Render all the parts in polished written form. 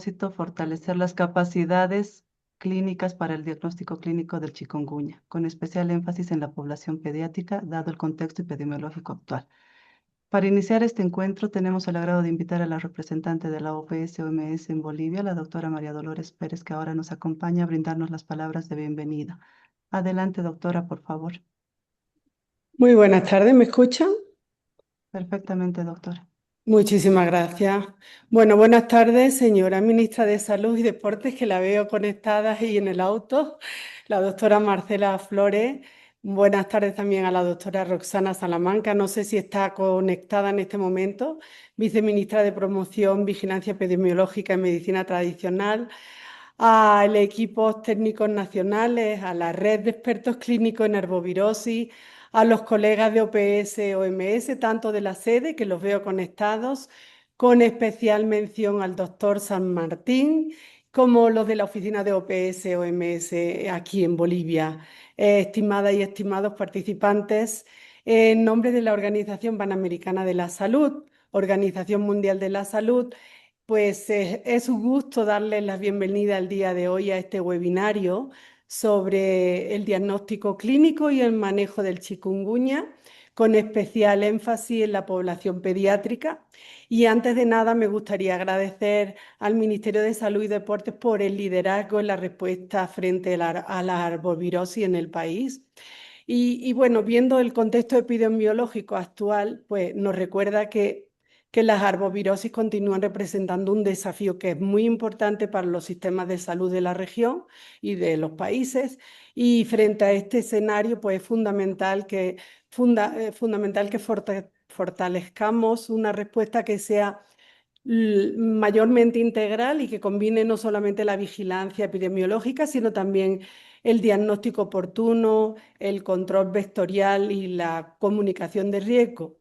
propósito fortalecer las capacidades clínicas para el diagnóstico clínico del chikungunya, con especial énfasis en la población pediátrica, dado el contexto epidemiológico actual. Para iniciar este encuentro, tenemos el agrado de invitar a la representante de la OPS-OMS en Bolivia, la doctora María Dolores Pérez, que ahora nos acompaña a brindarnos las palabras de bienvenida. Adelante, doctora, por favor. Muy buenas tardes, ¿me escuchan? Perfectamente, doctora. Muchísimas gracias. Bueno, buenas tardes, señora ministra de Salud y Deportes, que la veo conectada ahí en el auto, la doctora Marcela Flores. Buenas tardes también a la doctora Roxana Salamanca, no sé si está conectada en este momento, viceministra de Promoción, Vigilancia Epidemiológica y Medicina Tradicional, al equipo técnicos nacionales, a la red de expertos clínicos en arbovirosis, a los colegas de OPS, OMS, tanto de la sede, que los veo conectados, con especial mención al doctor San Martín, como los de la oficina de OPS, OMS aquí en Bolivia. Estimadas y estimados participantes, en nombre de la Organización Panamericana de la Salud, Organización Mundial de la Salud, pues es un gusto darles la bienvenida el día de hoy a este webinario sobre el diagnóstico clínico y el manejo del chikungunya, con especial énfasis en la población pediátrica. Y antes de nada me gustaría agradecer al Ministerio de Salud y Deportes por el liderazgo en la respuesta frente a la arbovirosis en el país. Y bueno, viendo el contexto epidemiológico actual, pues nos recuerda que las arbovirosis continúan representando un desafío que es muy importante para los sistemas de salud de la región y de los países. Y frente a este escenario, pues es fundamental que fortalezcamos una respuesta que sea mayormente integral y que combine no solamente la vigilancia epidemiológica, sino también el diagnóstico oportuno, el control vectorial y la comunicación de riesgo.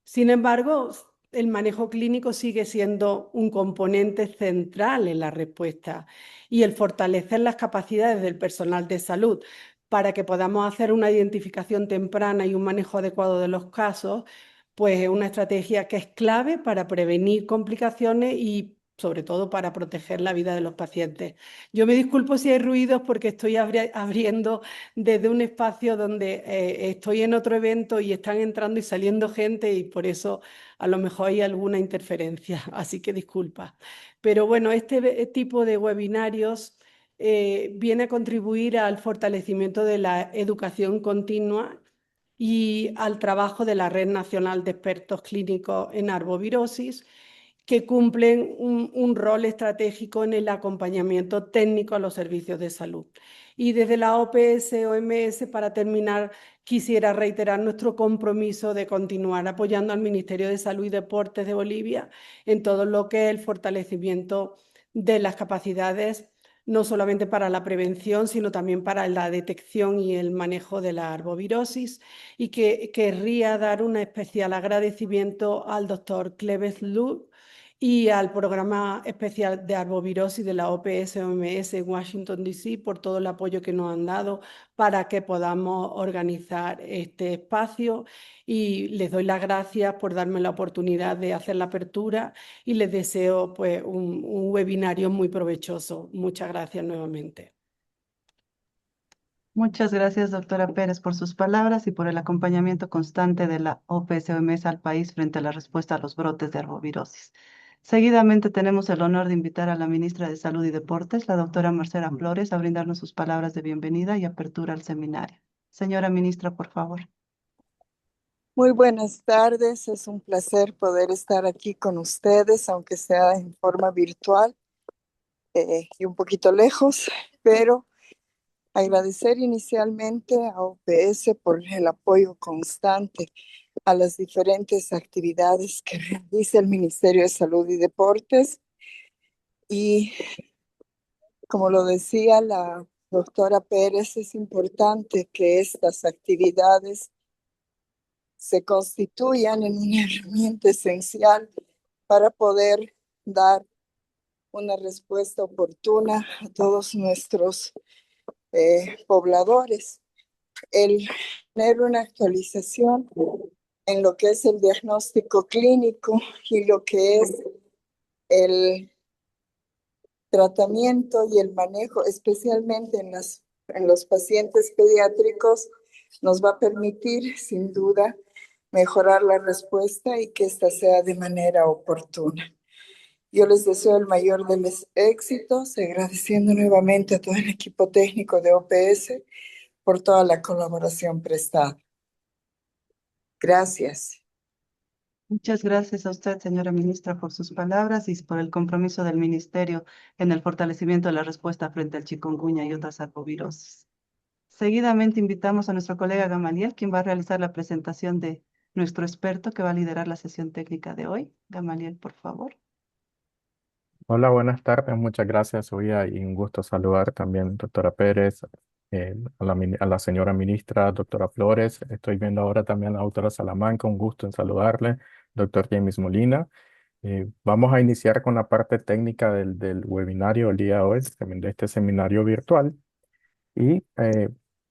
Sin embargo, el manejo clínico sigue siendo un componente central en la respuesta y el fortalecer las capacidades del personal de salud para que podamos hacer una identificación temprana y un manejo adecuado de los casos, pues es una estrategia que es clave para prevenir complicaciones y sobre todo para proteger la vida de los pacientes. Yo me disculpo si hay ruidos porque estoy abriendo desde un espacio donde estoy en otro evento y están entrando y saliendo gente y por eso a lo mejor hay alguna interferencia, así que disculpa. Pero bueno, este tipo de webinarios viene a contribuir al fortalecimiento de la educación continua y al trabajo de la Red Nacional de Expertos Clínicos en Arbovirosis, que cumplen un rol estratégico en el acompañamiento técnico a los servicios de salud. Y desde la OPS-OMS, para terminar, quisiera reiterar nuestro compromiso de continuar apoyando al Ministerio de Salud y Deportes de Bolivia en todo lo que es el fortalecimiento de las capacidades, no solamente para la prevención, sino también para la detección y el manejo de la arbovirosis, y que querría dar un especial agradecimiento al doctor Cleves Lu y al programa especial de arbovirosis de la OPS-OMS en Washington, D.C. por todo el apoyo que nos han dado para que podamos organizar este espacio. Y les doy las gracias por darme la oportunidad de hacer la apertura y les deseo pues, un webinario muy provechoso. Muchas gracias nuevamente. Muchas gracias, doctora Pérez, por sus palabras y por el acompañamiento constante de la OPS-OMS al país frente a la respuesta a los brotes de arbovirosis. Seguidamente tenemos el honor de invitar a la ministra de Salud y Deportes, la doctora Marcela Flores, a brindarnos sus palabras de bienvenida y apertura al seminario. Señora ministra, por favor. Muy buenas tardes, es un placer poder estar aquí con ustedes, aunque sea en forma virtual y un poquito lejos, pero agradecer inicialmente a OPS por el apoyo constante a las diferentes actividades que realiza el Ministerio de Salud y Deportes. Y como lo decía la doctora Pérez, es importante que estas actividades se constituyan en una herramienta esencial para poder dar una respuesta oportuna a todos nuestros pobladores. El tener una actualización en lo que es el diagnóstico clínico y lo que es el tratamiento y el manejo, especialmente en los pacientes pediátricos, nos va a permitir, sin duda, mejorar la respuesta y que ésta sea de manera oportuna. Yo les deseo el mayor de los éxitos, agradeciendo nuevamente a todo el equipo técnico de OPS por toda la colaboración prestada. Gracias. Muchas gracias a usted, señora ministra, por sus palabras y por el compromiso del ministerio en el fortalecimiento de la respuesta frente al chikungunya y otras arboviroses. Seguidamente invitamos a nuestro colega Gamaliel, quien va a realizar la presentación de nuestro experto que va a liderar la sesión técnica de hoy. Gamaliel, por favor. Hola, buenas tardes. Muchas gracias, Oía, y un gusto saludar también, doctora Pérez, a la señora ministra, doctora Flores. Estoy viendo ahora también a la doctora Salamanca. Un gusto en saludarle, doctor James Molina. Vamos a iniciar con la parte técnica del webinario el día de hoy, también de este seminario virtual. Y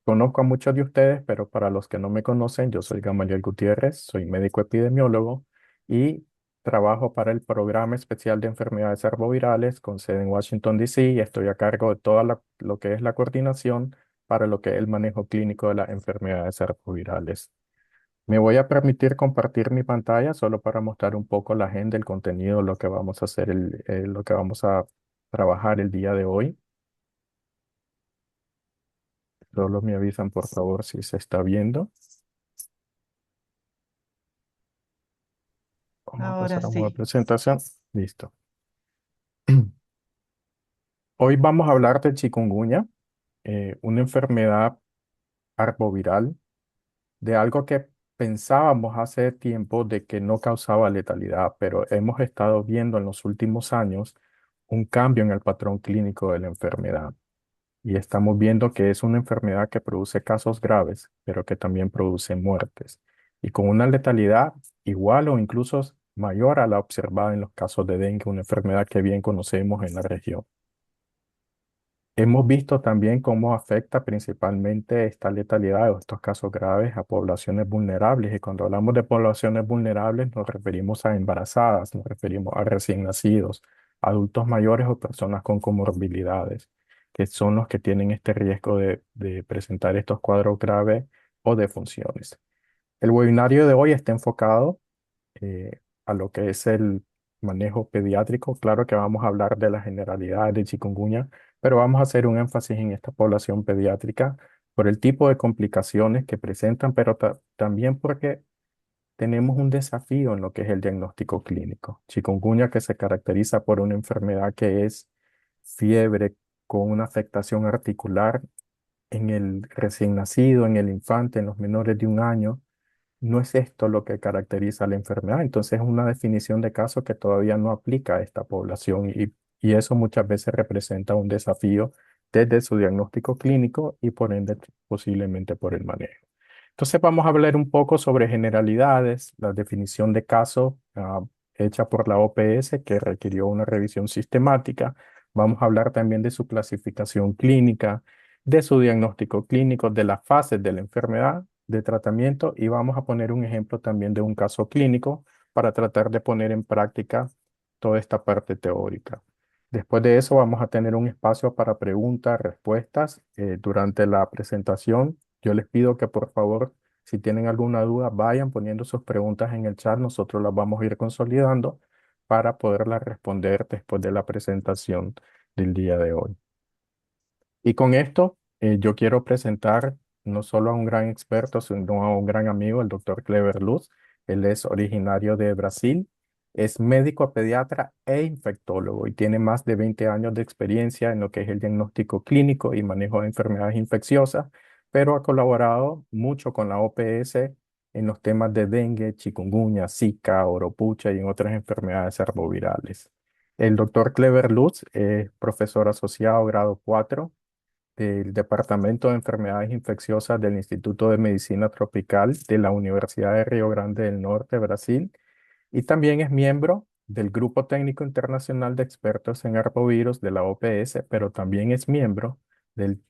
conozco a muchos de ustedes, pero para los que no me conocen, yo soy Gamaliel Gutiérrez, soy médico epidemiólogo y trabajo para el Programa Especial de Enfermedades Arbovirales con sede en Washington, D.C. y estoy a cargo de toda lo que es la coordinación para lo que es el manejo clínico de las enfermedades arbovirales. Me voy a permitir compartir mi pantalla solo para mostrar un poco la agenda, el contenido, lo que vamos a hacer, lo que vamos a trabajar el día de hoy. Solo me avisan, por favor, si se está viendo. Vamos a Ahora pasar a una sí. presentación. Listo. Hoy vamos a hablar del chikungunya, una enfermedad arboviral, de algo que pensábamos hace tiempo de que no causaba letalidad, pero hemos estado viendo en los últimos años un cambio en el patrón clínico de la enfermedad. Y estamos viendo que es una enfermedad que produce casos graves, pero que también produce muertes. Y con una letalidad igual o incluso mayor a la observada en los casos de dengue, una enfermedad que bien conocemos en la región. Hemos visto también cómo afecta principalmente esta letalidad o estos casos graves a poblaciones vulnerables. Y cuando hablamos de poblaciones vulnerables, nos referimos a embarazadas, nos referimos a recién nacidos, adultos mayores o personas con comorbilidades, que son los que tienen este riesgo de presentar estos cuadros graves o defunciones. El webinario de hoy está enfocado a lo que es el manejo pediátrico. Claro que vamos a hablar de la generalidad de chikungunya, pero vamos a hacer un énfasis en esta población pediátrica por el tipo de complicaciones que presentan, pero también porque tenemos un desafío en lo que es el diagnóstico clínico. Chikungunya que se caracteriza por una enfermedad que es fiebre con una afectación articular en el recién nacido, en el infante, en los menores de 1 año. No es esto lo que caracteriza la enfermedad. Entonces es una definición de caso que todavía no aplica a esta población y eso muchas veces representa un desafío desde su diagnóstico clínico y por ende posiblemente por el manejo. Entonces vamos a hablar un poco sobre generalidades, la definición de caso hecha por la OPS que requirió una revisión sistemática. Vamos a hablar también de su clasificación clínica, de su diagnóstico clínico, de las fases de la enfermedad, de tratamiento y vamos a poner un ejemplo también de un caso clínico para tratar de poner en práctica toda esta parte teórica. Después de eso vamos a tener un espacio para preguntas, respuestas durante la presentación. Yo les pido que por favor, si tienen alguna duda, vayan poniendo sus preguntas en el chat. Nosotros las vamos a ir consolidando para poderlas responder después de la presentación del día de hoy. Y con esto, yo quiero presentar no solo a un gran experto, sino a un gran amigo, el doctor Clever Luz. Él es originario de Brasil, es médico pediatra e infectólogo y tiene más de 20 años de experiencia en lo que es el diagnóstico clínico y manejo de enfermedades infecciosas, pero ha colaborado mucho con la OPS en los temas de dengue, chikungunya, zika, oropucha y en otras enfermedades arbovirales. El doctor Clever Luz es profesor asociado grado 4 del Departamento de Enfermedades Infecciosas del Instituto de Medicina Tropical de la Universidad de Río Grande del Norte, Brasil, y también es miembro del Grupo Técnico Internacional de Expertos en Arbovirus de la OPS, pero también es miembro del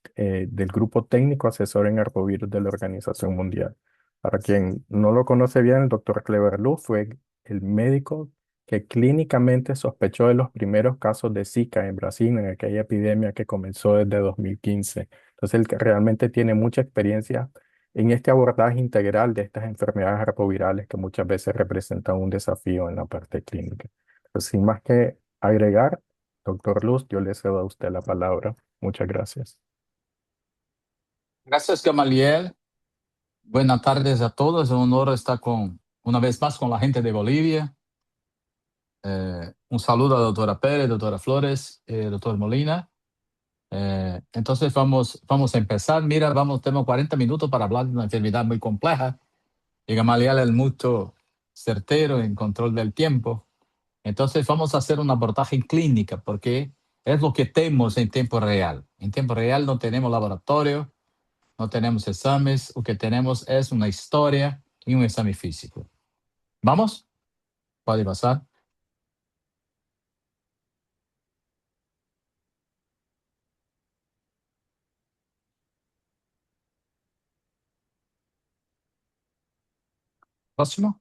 Grupo Técnico Asesor en Arbovirus de la Organización Mundial. Para quien no lo conoce bien, el doctor Clever Luz fue el médico que clínicamente sospechó de los primeros casos de Zika en Brasil, en aquella epidemia que comenzó desde 2015. Entonces, él que realmente tiene mucha experiencia en este abordaje integral de estas enfermedades arbovirales que muchas veces representan un desafío en la parte clínica. Pues, sin más que agregar, doctor Luz, yo le cedo a usted la palabra. Muchas gracias. Gracias, Gamaliel. Buenas tardes a todos. Es un honor estar una vez más con la gente de Bolivia. Un saludo a la doctora Pérez, doctora Flores, doctor Molina. Entonces vamos a empezar. Mira, tenemos 40 minutos para hablar de una enfermedad muy compleja. Y Gamaliel es muy certero en control del tiempo. Entonces vamos a hacer un abordaje clínica porque es lo que tenemos en tiempo real. En tiempo real no tenemos laboratorio, no tenemos exámenes, lo que tenemos es una historia y un examen físico. ¿Vamos? ¿Puede pasar? Próximo.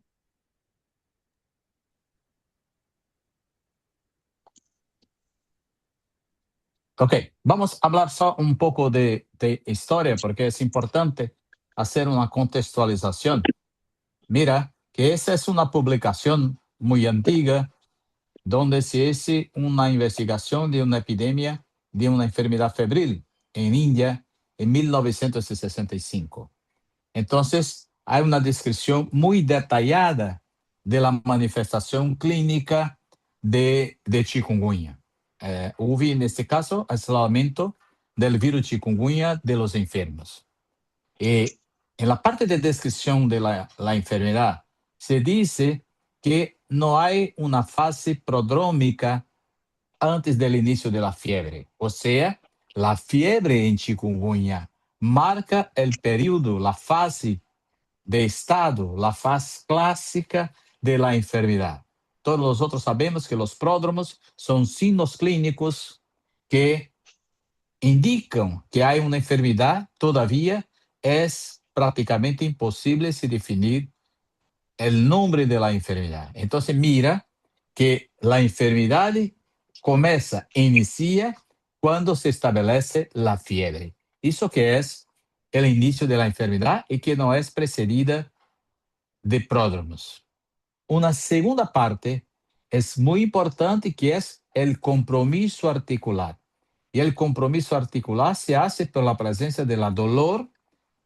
Ok, vamos a hablar solo un poco de historia porque es importante hacer una contextualización. Mira, que esa es una publicación muy antigua donde se hace una investigación de una epidemia de una enfermedad febril en India en 1965. Entonces, hay una descripción muy detallada de la manifestación clínica de chikungunya. Hubo en este caso aislamiento del virus chikungunya de los enfermos. En la parte de descripción de la enfermedad, se dice que no hay una fase prodrómica antes del inicio de la fiebre. O sea, la fiebre en chikungunya marca el periodo, la fase de estado, la fase clásica de la enfermedad. Todos nosotros sabemos que los pródromos son signos clínicos que indican que hay una enfermedad. Todavía es prácticamente imposible se definir el nombre de la enfermedad. Entonces mira que la enfermedad inicia cuando se establece la fiebre. Eso que es el inicio de la enfermedad y que no es precedida de pródromos. Una segunda parte es muy importante, que es el compromiso articular. Y el compromiso articular se hace por la presencia de la dolor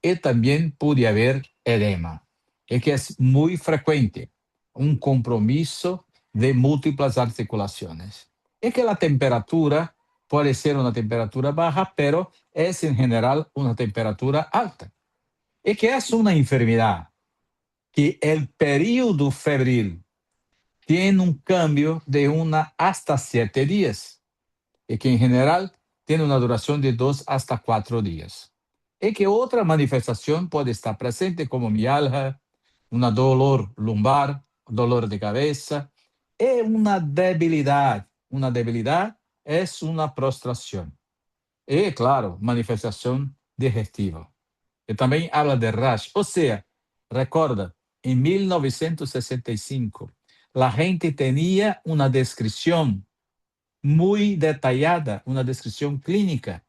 y también puede haber edema. Y que es muy frecuente, un compromiso de múltiples articulaciones. Y que la temperatura puede ser una temperatura baja, pero es en general una temperatura alta. Y que es una enfermedad que el periodo febril tiene un cambio de 1 hasta 7 días y que en general tiene una duración de 2 hasta 4 días. Y que otra manifestación puede estar presente como mialgia, un dolor lumbar, dolor de cabeza y una debilidad. Una debilidad es una prostración. Y claro, manifestación digestiva. Y también habla de rash. O sea, recuerda, en 1965, la gente tenía una descripción muy detallada, una descripción clínica.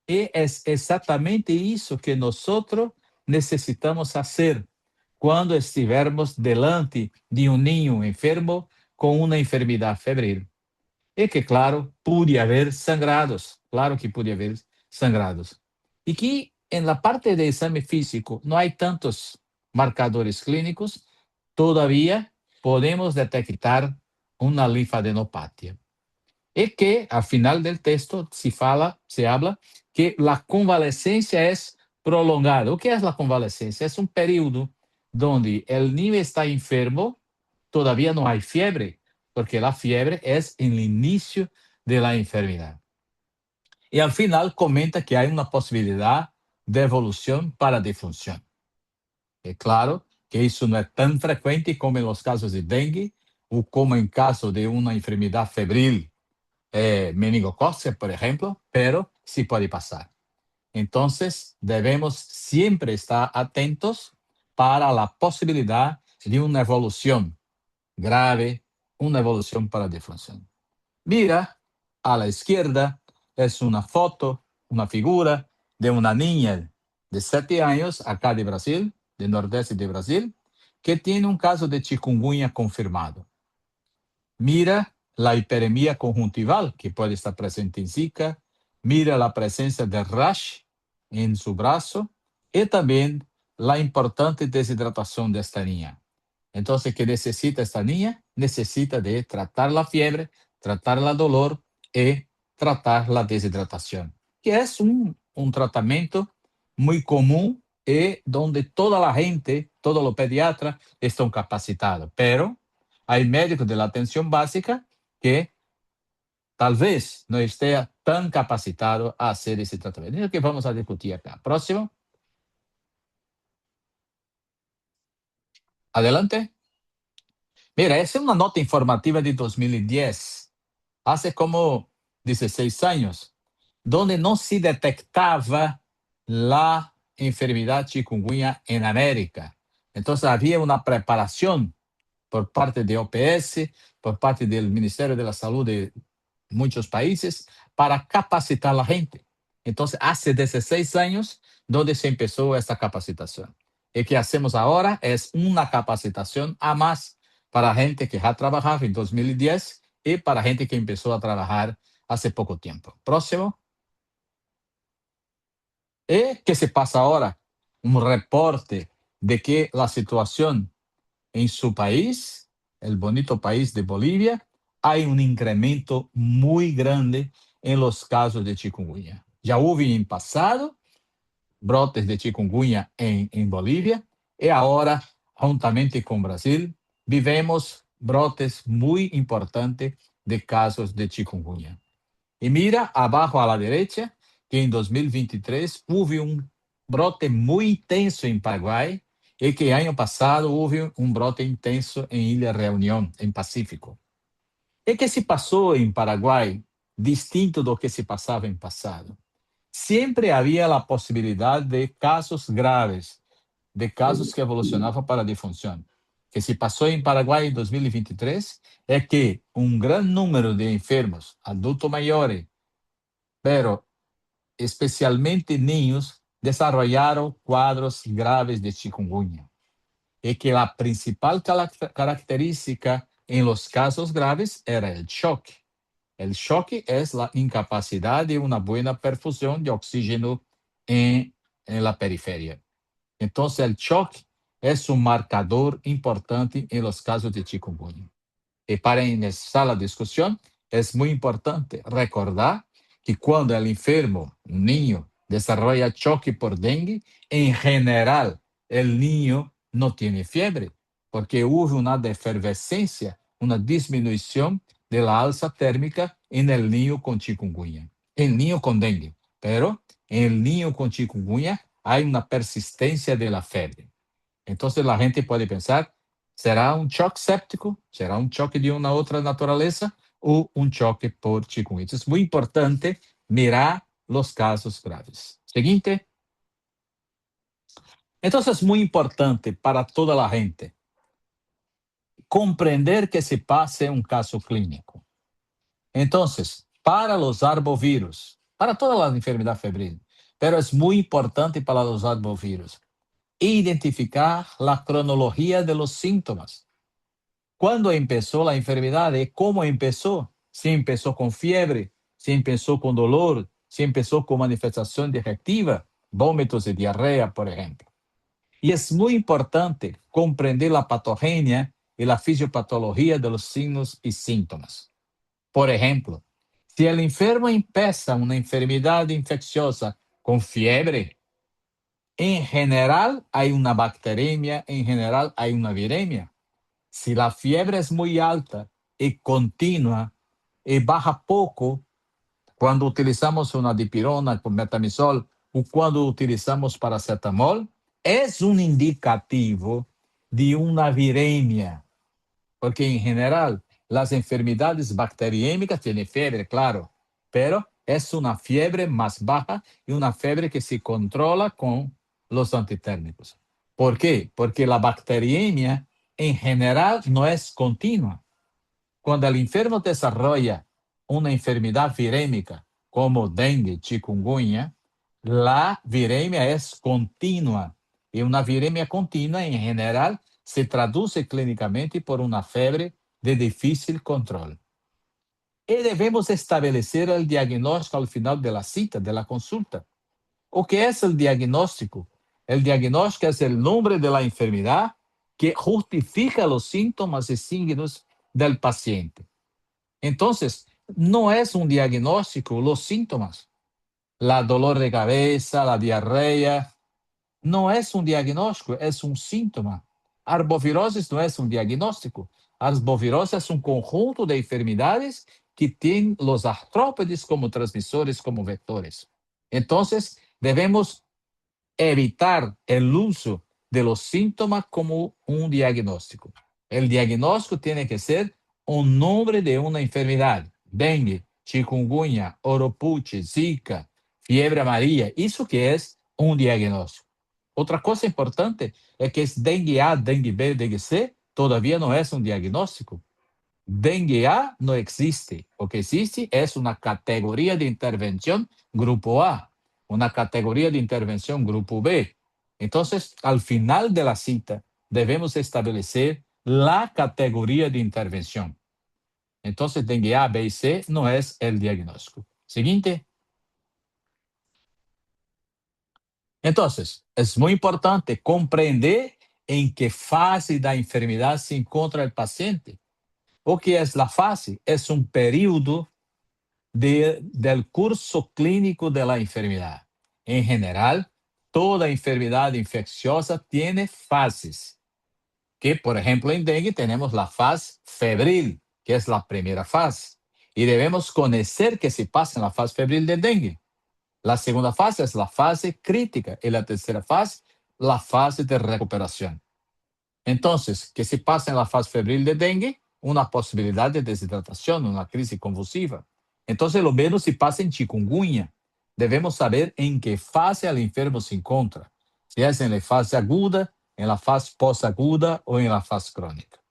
Y es exactamente eso que nosotros necesitamos hacer cuando estivermos delante de un niño enfermo con una enfermedad febril. Y que, claro, puede haber sangrados. Claro que puede haber sangrados. Y que en la parte de examen físico no hay tantos marcadores clínicos, todavía podemos detectar una linfadenopatía. Y que al final del texto se habla que la convalescencia es prolongada. ¿O qué es la convalescencia? Es un periodo donde el niño está enfermo, todavía no hay fiebre, porque la fiebre es el inicio de la enfermedad. Y al final comenta que hay una posibilidad de evolución para defunción. Es claro que eso no es tan frecuente como en los casos de dengue o como en caso de una enfermedad febril, meningocócica, por ejemplo, pero sí puede pasar. Entonces, debemos siempre estar atentos para la posibilidad de una evolución grave una evolución para defunción. Mira, a la izquierda es una foto, una figura de una niña de 7 años, acá de Brasil, del nordeste de Brasil, que tiene un caso de chikungunya confirmado. Mira la hiperemia conjuntival que puede estar presente en Zika, mira la presencia de rash en su brazo y también la importante deshidratación de esta niña. Entonces, ¿qué necesita esta niña? Necesita de tratar la fiebre, tratar el dolor y tratar la deshidratación, que es un tratamiento muy común y donde toda la gente, todos los pediatras están capacitados, pero hay médicos de la atención básica que tal vez no esté tan capacitado a hacer ese tratamiento. Es lo que vamos a discutir acá. Próximo. Adelante. Mira, esa es una nota informativa de 2010, hace como 16 años, donde no se detectaba la enfermedad chikungunya en América. Entonces había una preparación por parte de OPS, por parte del Ministerio de la Salud de muchos países, para capacitar a la gente. Entonces, hace 16 años donde se empezó esta capacitación. Y que hacemos ahora es una capacitación a más para gente que ya trabajaba en 2010 y para gente que empezó a trabajar hace poco tiempo. Próximo. ¿Y qué se pasa ahora? Un reporte de que la situación en su país, el bonito país de Bolivia, hay un incremento muy grande en los casos de chikungunya. Ya hubo en pasado brotes de chikungunya en Bolivia y ahora, juntamente con Brasil, vivemos brotes muy importantes de casos de chikungunya. Y mira abajo a la derecha que en 2023 hubo un brote muy intenso en Paraguay y que año pasado hubo un brote intenso en Ilha Reunión, en Pacífico. ¿Y qué se pasó en Paraguay distinto do que se pasaba en pasado? Siempre había la posibilidad de casos graves, de casos que evolucionaban para defunción. Que se pasó en Paraguay en 2023 es que un gran número de enfermos, adultos mayores, pero especialmente niños, desarrollaron cuadros graves de chikungunya. Y que la principal característica en los casos graves era el choque. El choque es la incapacidad de una buena perfusión de oxígeno en la periferia. Entonces, el choque es un marcador importante en los casos de chikungunya. Y para iniciar la discusión, es muy importante recordar que cuando el enfermo, un niño, desarrolla choque por dengue, en general, el niño no tiene fiebre, porque hubo una efervescencia, una disminución de la alza térmica en el niño con chikungunya, el niño con dengue. Pero en el niño con chikungunya hay una persistencia de la fiebre. Entonces la gente puede pensar, ¿será un choque séptico? ¿Será un choque de una otra naturaleza? ¿O un choque por chikungunya? Es muy importante mirar los casos graves. Siguiente. Entonces es muy importante para toda la gente comprender que se pase un caso clínico. Entonces, para los arbovirus, para toda la enfermedad febril, pero es muy importante para los arbovirus, identificar la cronología de los síntomas. ¿Cuándo empezó la enfermedad? ¿Cómo empezó? Si empezó con fiebre, si empezó con dolor, si empezó con manifestación digestiva, vómitos y diarrea, por ejemplo. Y es muy importante comprender la patogenia y la fisiopatología de los signos y síntomas. Por ejemplo, si el enfermo empieza una enfermedad infecciosa con fiebre, en general hay una bacteremia, en general hay una viremia. Si la fiebre es muy alta y continua y baja poco, cuando utilizamos una dipirona con metamizol o cuando utilizamos paracetamol, es un indicativo de una viremia, porque en general las enfermedades bacteriémicas tienen fiebre, claro, pero es una fiebre más baja y una fiebre que se controla con los antitérmicos. ¿Por qué? Porque la bacteriemia en general no es continua. cuando el enfermo desarrolla una enfermedad virémica como dengue, chikungunya, la viremia es continua. Y una viremia continua, en general, se traduce clínicamente por una fiebre de difícil control. Y debemos establecer el diagnóstico al final de la cita, de la consulta. ¿O qué es el diagnóstico? El diagnóstico es el nombre de la enfermedad que justifica los síntomas y signos del paciente. Entonces, no es un diagnóstico los síntomas. La dolor de cabeza, la diarrea, no es un diagnóstico, es un síntoma. Arbovirosis no es un diagnóstico. Arbovirosis es un conjunto de enfermedades que tienen los artrópodes como transmisores, como vectores. Entonces, debemos evitar el uso de los síntomas como un diagnóstico. El diagnóstico tiene que ser un nombre de una enfermedad. Dengue, chikungunya, oropuche, zika, fiebre amarilla. Eso que es un diagnóstico. Otra cosa importante es que es dengue A, dengue B, dengue C, todavía no es un diagnóstico. Dengue A no existe. Lo que existe es una categoría de intervención grupo A, una categoría de intervención grupo B. Entonces, al final de la cita, debemos establecer la categoría de intervención. Entonces, dengue A, B y C no es el diagnóstico. Siguiente. Entonces, es muy importante comprender en qué fase de la enfermedad se encuentra el paciente. O que es la fase? Es un periodo del curso clínico de la enfermedad. En general, toda enfermedad infecciosa tiene fases. Que, por ejemplo, en dengue tenemos la fase febril, que es la primera fase. Y debemos conocer qué se pasa en la fase febril de dengue. La segunda fase es la fase crítica y la tercera fase, la fase de recuperación. Entonces, ¿qué se pasa en la fase febril de dengue? Una posibilidad de deshidratación, una crisis convulsiva. Entonces, lo mismo se pasa en chikungunya. Debemos saber en qué fase el enfermo se encuentra. Si es en la fase aguda, en la fase posaguda o en la fase crónica.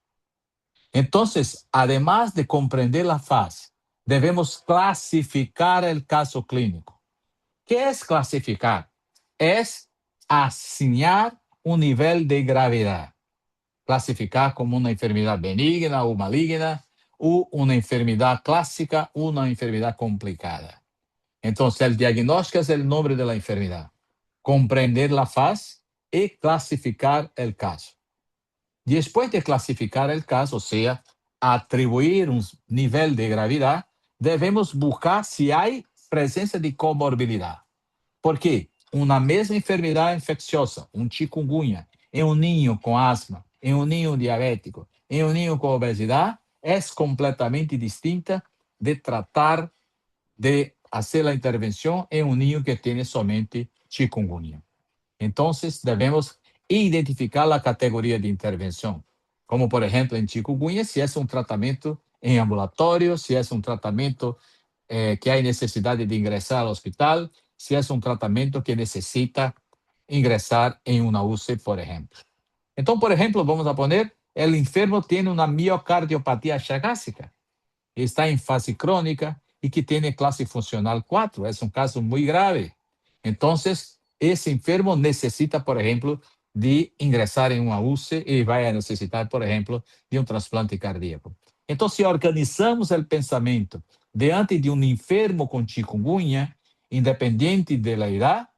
Entonces, además de comprender la fase, debemos clasificar el caso clínico. ¿Qué es clasificar? Es asignar un nivel de gravedad. Clasificar como una enfermedad benigna o maligna, o una enfermedad clásica o una enfermedad complicada. Entonces, el diagnóstico es el nombre de la enfermedad. Comprender la fase y clasificar el caso. Después de clasificar el caso, o sea, atribuir un nivel de gravedad, debemos buscar si hay presencia de comorbilidad. Porque una misma enfermedad infecciosa, un chikungunya, en un niño con asma, en un niño diabético, en un niño con obesidad, es completamente distinta de tratar de hacer la intervención en un niño que tiene solamente chikungunya. Entonces, debemos identificar la categoría de intervención, como por ejemplo en chikungunya, si es un tratamiento en ambulatorio, si es un tratamiento que hay necesidad de ingresar al hospital, si es un tratamiento que necesita ingresar en una UCI, por ejemplo. Entonces, por ejemplo, vamos a poner, el enfermo tiene una miocardiopatía chagásica, está en fase crónica y que tiene clase funcional 4. Es un caso muy grave. Entonces, ese enfermo necesita, por ejemplo, de ingresar en una UCI y va a necesitar, por ejemplo, de un trasplante cardíaco. Entonces, si organizamos el pensamiento diante de un enfermo con chikungunya, independiente de la edad,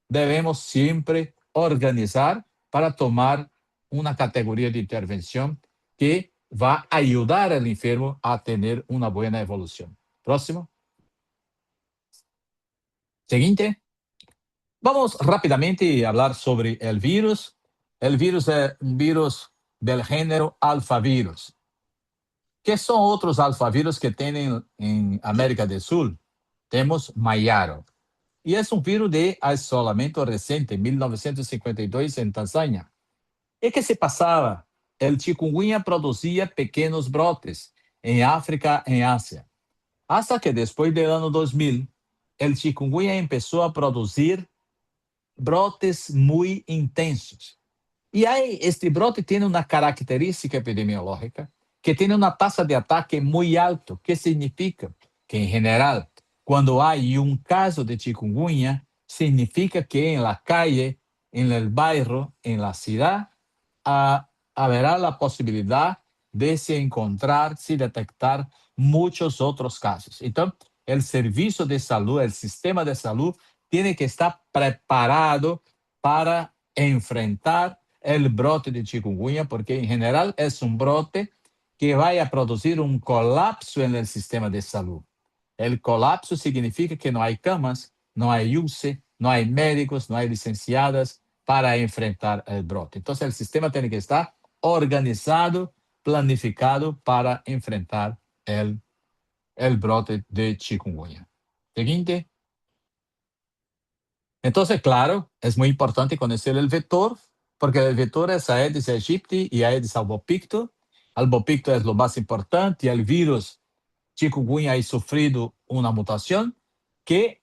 debemos siempre organizar para tomar una categoría de intervención que va a ayudar al enfermo a tener una buena evolución. Próximo. Siguiente. Vamos rápidamente a hablar sobre el virus. El virus es un virus del género alfavirus. ¿Qué son otros alfavirus que tienen en América del Sur? Tenemos Mayaro. Y es un virus de aislamiento reciente, 1952 en Tanzania. ¿Y qué se pasaba? El chikungunya producía pequeños brotes en África, en Asia. Hasta que después del año 2000, el chikungunya empezó a producir brotes muy intensos. Y ahí, este brote tiene una característica epidemiológica que tiene una tasa de ataque muy alto. ¿Qué significa? Que en general, cuando hay un caso de chikungunya, significa que en la calle, en el barrio, en la ciudad, habrá la posibilidad de se encontrar, se detectar muchos otros casos. Entonces, el servicio de salud, el sistema de salud, tiene que estar preparado para enfrentar el brote de chikungunya, porque en general es un brote que va a producir un colapso en el sistema de salud. El colapso significa que no hay camas, no hay UCI, no hay médicos, no hay licenciadas para enfrentar el brote. Entonces, el sistema tiene que estar organizado, planificado para enfrentar el brote de chikungunya. Siguiente. Entonces, claro, es muy importante conocer el vector, porque el vector es Aedes aegypti y Aedes albopicto. Albopicto es lo más importante, y el virus chikungunya ha sufrido una mutación que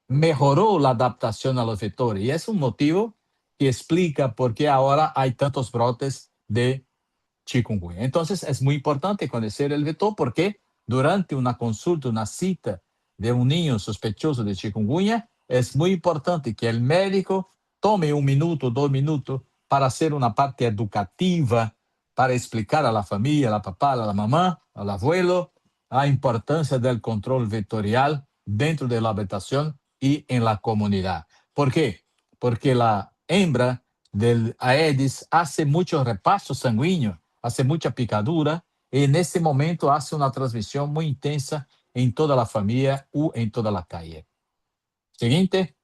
mejoró la adaptación a los vectores. Y es un motivo que explica por qué ahora hay tantos brotes de chikungunya. Entonces, es muy importante conocer el vector, porque durante una consulta, una cita de un niño sospechoso de chikungunya, es muy importante que el médico tome 1 minuto, 2 minutos para hacer una parte educativa, para explicar a la familia, a la papá, a la mamá, al abuelo, la importancia del control vectorial dentro de la habitación y en la comunidad. ¿Por qué? Porque la hembra del Aedes hace mucho repaso sanguíneo, hace mucha picadura, y en ese momento hace una transmisión muy intensa en toda la familia o en toda la calle. Siguiente.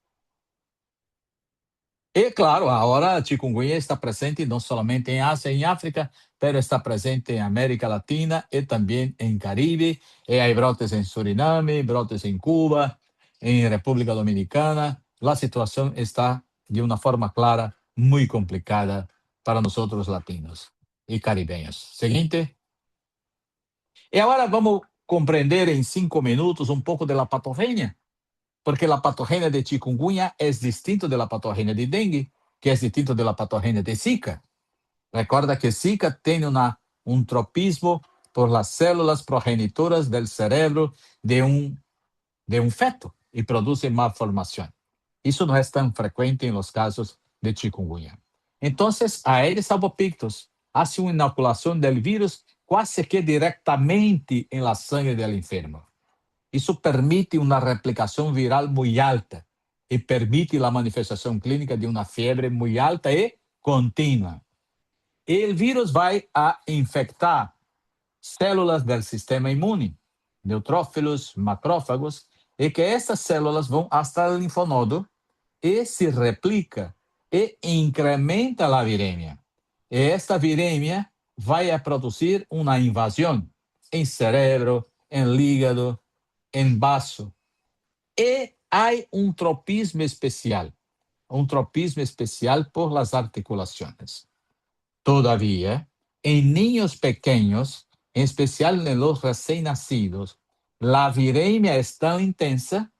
Y claro, ahora chikungunya está presente no solamente en Asia y en África, pero está presente en América Latina y también en Caribe. Y hay brotes en Suriname, brotes en Cuba, en República Dominicana. La situación está de una forma clara muy complicada para nosotros latinos y caribeños. Siguiente. Y ahora vamos a comprender en 5 minutos un poco de la patogenia, porque la patogenia de chikungunya es distinto de la patogenia de dengue, que es distinto de la patogenia de Zika. Recuerda que Zika tiene un tropismo por las células progenitoras del cerebro de un feto y produce malformación. Eso no es tan frecuente en los casos de chikungunya. Entonces, Aedes albopictus hace una inoculación del virus casi que directamente en la sangre del enfermo. Eso permite una replicación viral muy alta y permite la manifestación clínica de una fiebre muy alta y continua. El virus va a infectar células del sistema inmune, neutrófilos, macrófagos, y que estas células van hasta el linfonodo y se replica e incrementa la viremia. Y esta viremia va a producir una invasión en cerebro, en hígado, en vaso. Y hay un tropismo especial por las articulaciones. Todavía, en niños pequeños, en especial en los recién nacidos, la viremia es tan intensa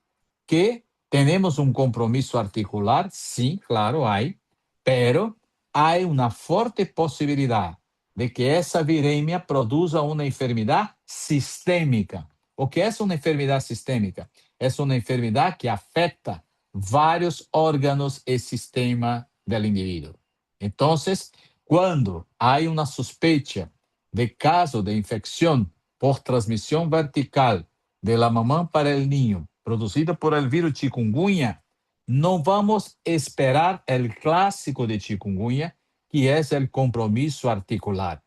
que tenemos un compromiso articular, sí, claro, hay, pero hay una fuerte posibilidad de que esa viremia produzca una enfermedad sistémica. ¿O qué es una enfermedad sistémica? Es una enfermedad que afecta varios órganos y sistemas del individuo. Entonces, cuando hay una sospecha de caso de infección por transmisión vertical de la mamá para el niño, producida por el virus chikungunya, no vamos a esperar el clásico de chikungunya, que es el compromiso articular.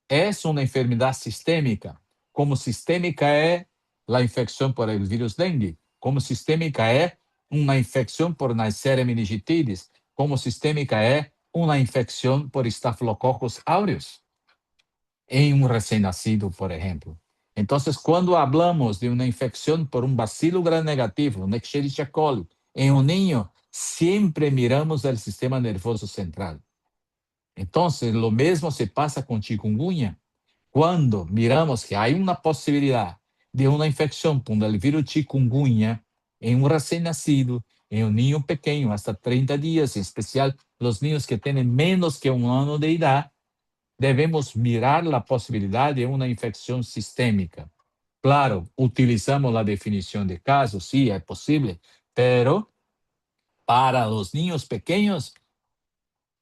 Es una enfermedad sistémica, como sistémica es la infección por el virus dengue, como sistémica es una infección por Neisseria meningitidis, como sistémica es una infección por Staphylococcus aureus en un recién nacido, por ejemplo. Entonces, cuando hablamos de una infección por un bacilo gram negativo, un Escherichia coli, en un niño, siempre miramos el sistema nervioso central. Entonces, lo mismo se pasa con chikungunya. Cuando miramos que hay una posibilidad de una infección por el virus chikungunya en un recién nacido, en un niño pequeño, hasta 30 días, en especial los niños que tienen menos que 1 año de edad, debemos mirar la posibilidad de una infección sistémica. Claro, utilizamos la definición de caso, sí, es posible, pero para los niños pequeños,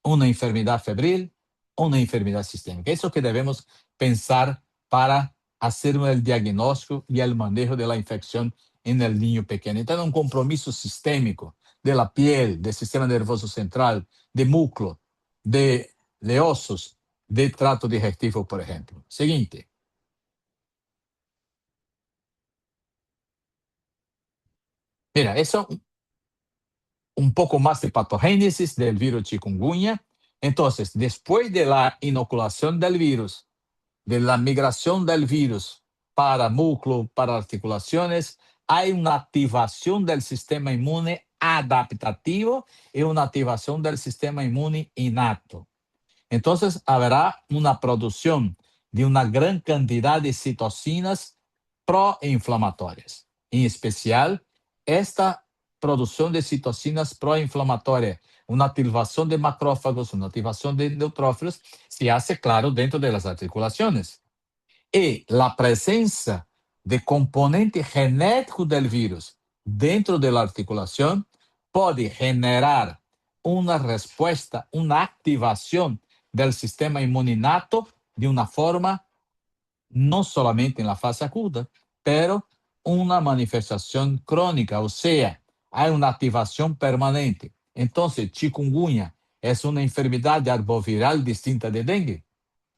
una enfermedad febril, una enfermedad sistémica. Eso que debemos pensar para hacer el diagnóstico y el manejo de la infección en el niño pequeño. Entonces, un compromiso sistémico de la piel, del sistema nervioso central, de músculo, de ossos, de trato digestivo, por ejemplo. Siguiente. Mira, eso un poco más de patogénesis del virus chikungunya. Entonces, después de la inoculación del virus, de la migración del virus para músculo, para articulaciones, hay una activación del sistema inmune adaptativo y una activación del sistema inmune innato. Entonces, habrá una producción de una gran cantidad de citocinas proinflamatorias. En especial, esta producción de citocinas proinflamatorias, una activación de macrófagos, una activación de neutrófilos, se hace, claro, dentro de las articulaciones. Y la presencia de componente genético del virus dentro de la articulación puede generar una respuesta, una activación del sistema inmune innato de una forma no solamente en la fase aguda, pero una manifestación crónica, o sea, hay una activación permanente. Entonces, chikungunya es una enfermedad arboviral distinta de dengue.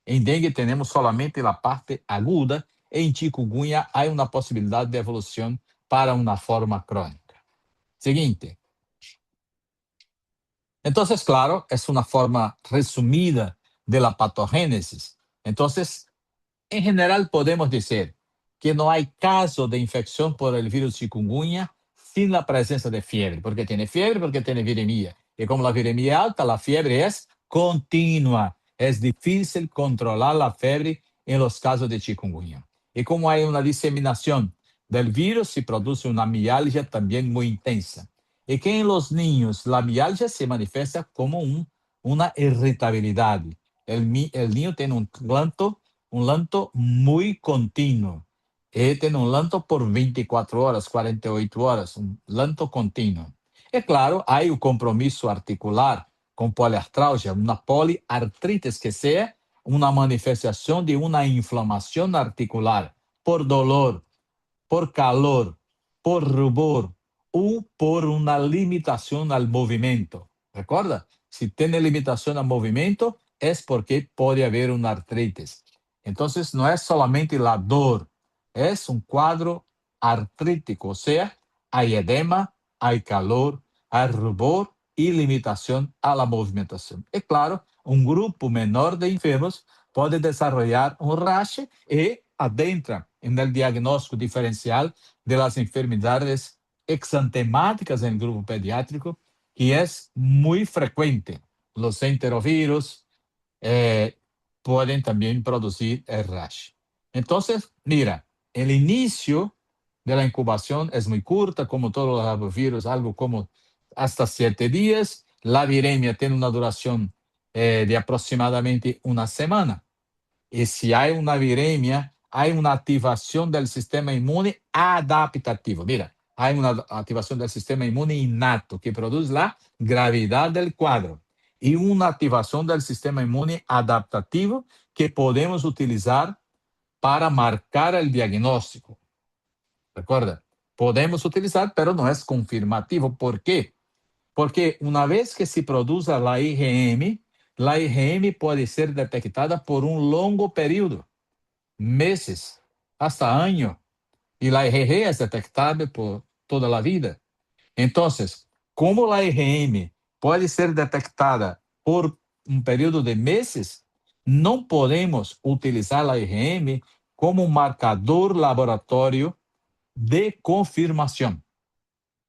En dengue tenemos solamente la parte aguda, en chikungunya hay una posibilidad de evolución para una forma crónica. Siguiente. Entonces, claro, es una forma resumida de la patogénesis. Entonces, en general podemos decir que no hay caso de infección por el virus chikungunya sin la presencia de fiebre, porque tiene viremia. Y como la viremia es alta, la fiebre es continua. Es difícil controlar la fiebre en los casos de chikungunya. Y como hay una diseminación del virus, se produce una mialgia también muy intensa. Y que en los niños la mialgia se manifiesta como una irritabilidad. El niño tiene un lanto muy continuo. Tiene un lanto por 24 horas, 48 horas, un lanto continuo. Y claro, hay un compromiso articular con poliartralgia, una poliartritis que sea una manifestación de una inflamación articular por dolor, por calor, por rubor o por una limitación al movimiento. ¿Recuerda? Si tiene limitación al movimiento es porque puede haber una artritis. Entonces, no es solamente la dor, es un cuadro artrítico, o sea, hay edema, hay calor, hay rubor y limitación a la movimentación. Y claro, un grupo menor de enfermos puede desarrollar un rash y adentra en el diagnóstico diferencial de las enfermedades exantemáticas en el grupo pediátrico, que es muy frecuente. Los enterovirus pueden también producir el rash. Entonces, mira, el inicio de la incubación es muy corta, como todos los arbovirus, algo como hasta 7 días. La viremia tiene una duración de aproximadamente una semana. Y si hay una viremia, hay una activación del sistema inmune adaptativo. Mira, hay una activación del sistema inmune innato que produce la gravedad del cuadro y una activación del sistema inmune adaptativo que podemos utilizar para marcar el diagnóstico. Recuerda, podemos utilizar, pero no es confirmativo. ¿Por qué? Porque una vez que se produce la IgM puede ser detectada por un longo período, meses, hasta años. Y la IgG es detectable por toda la vida. Entonces, como la IgM puede ser detectada por un período de meses, no podemos utilizar la IgM como un marcador laboratorio de confirmación.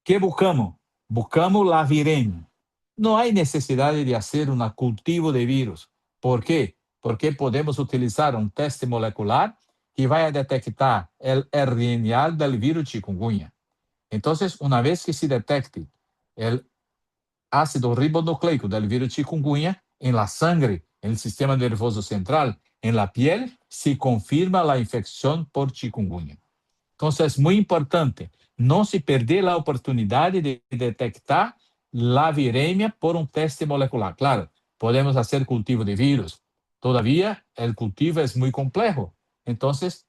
¿Qué buscamos? Buscamos la viremia. No hay necesidad de hacer un cultivo de virus. ¿Por qué? Porque podemos utilizar un teste molecular que va a detectar el RNA del virus chikungunya. Entonces, una vez que se detecte el ácido ribonucleico del virus chikungunya en la sangre en el sistema nervioso central, en la piel, se confirma la infección por chikungunya. Entonces es muy importante no se perder la oportunidad de detectar la viremia por un test molecular. Claro, podemos hacer cultivo de virus. Todavía el cultivo es muy complejo. Entonces,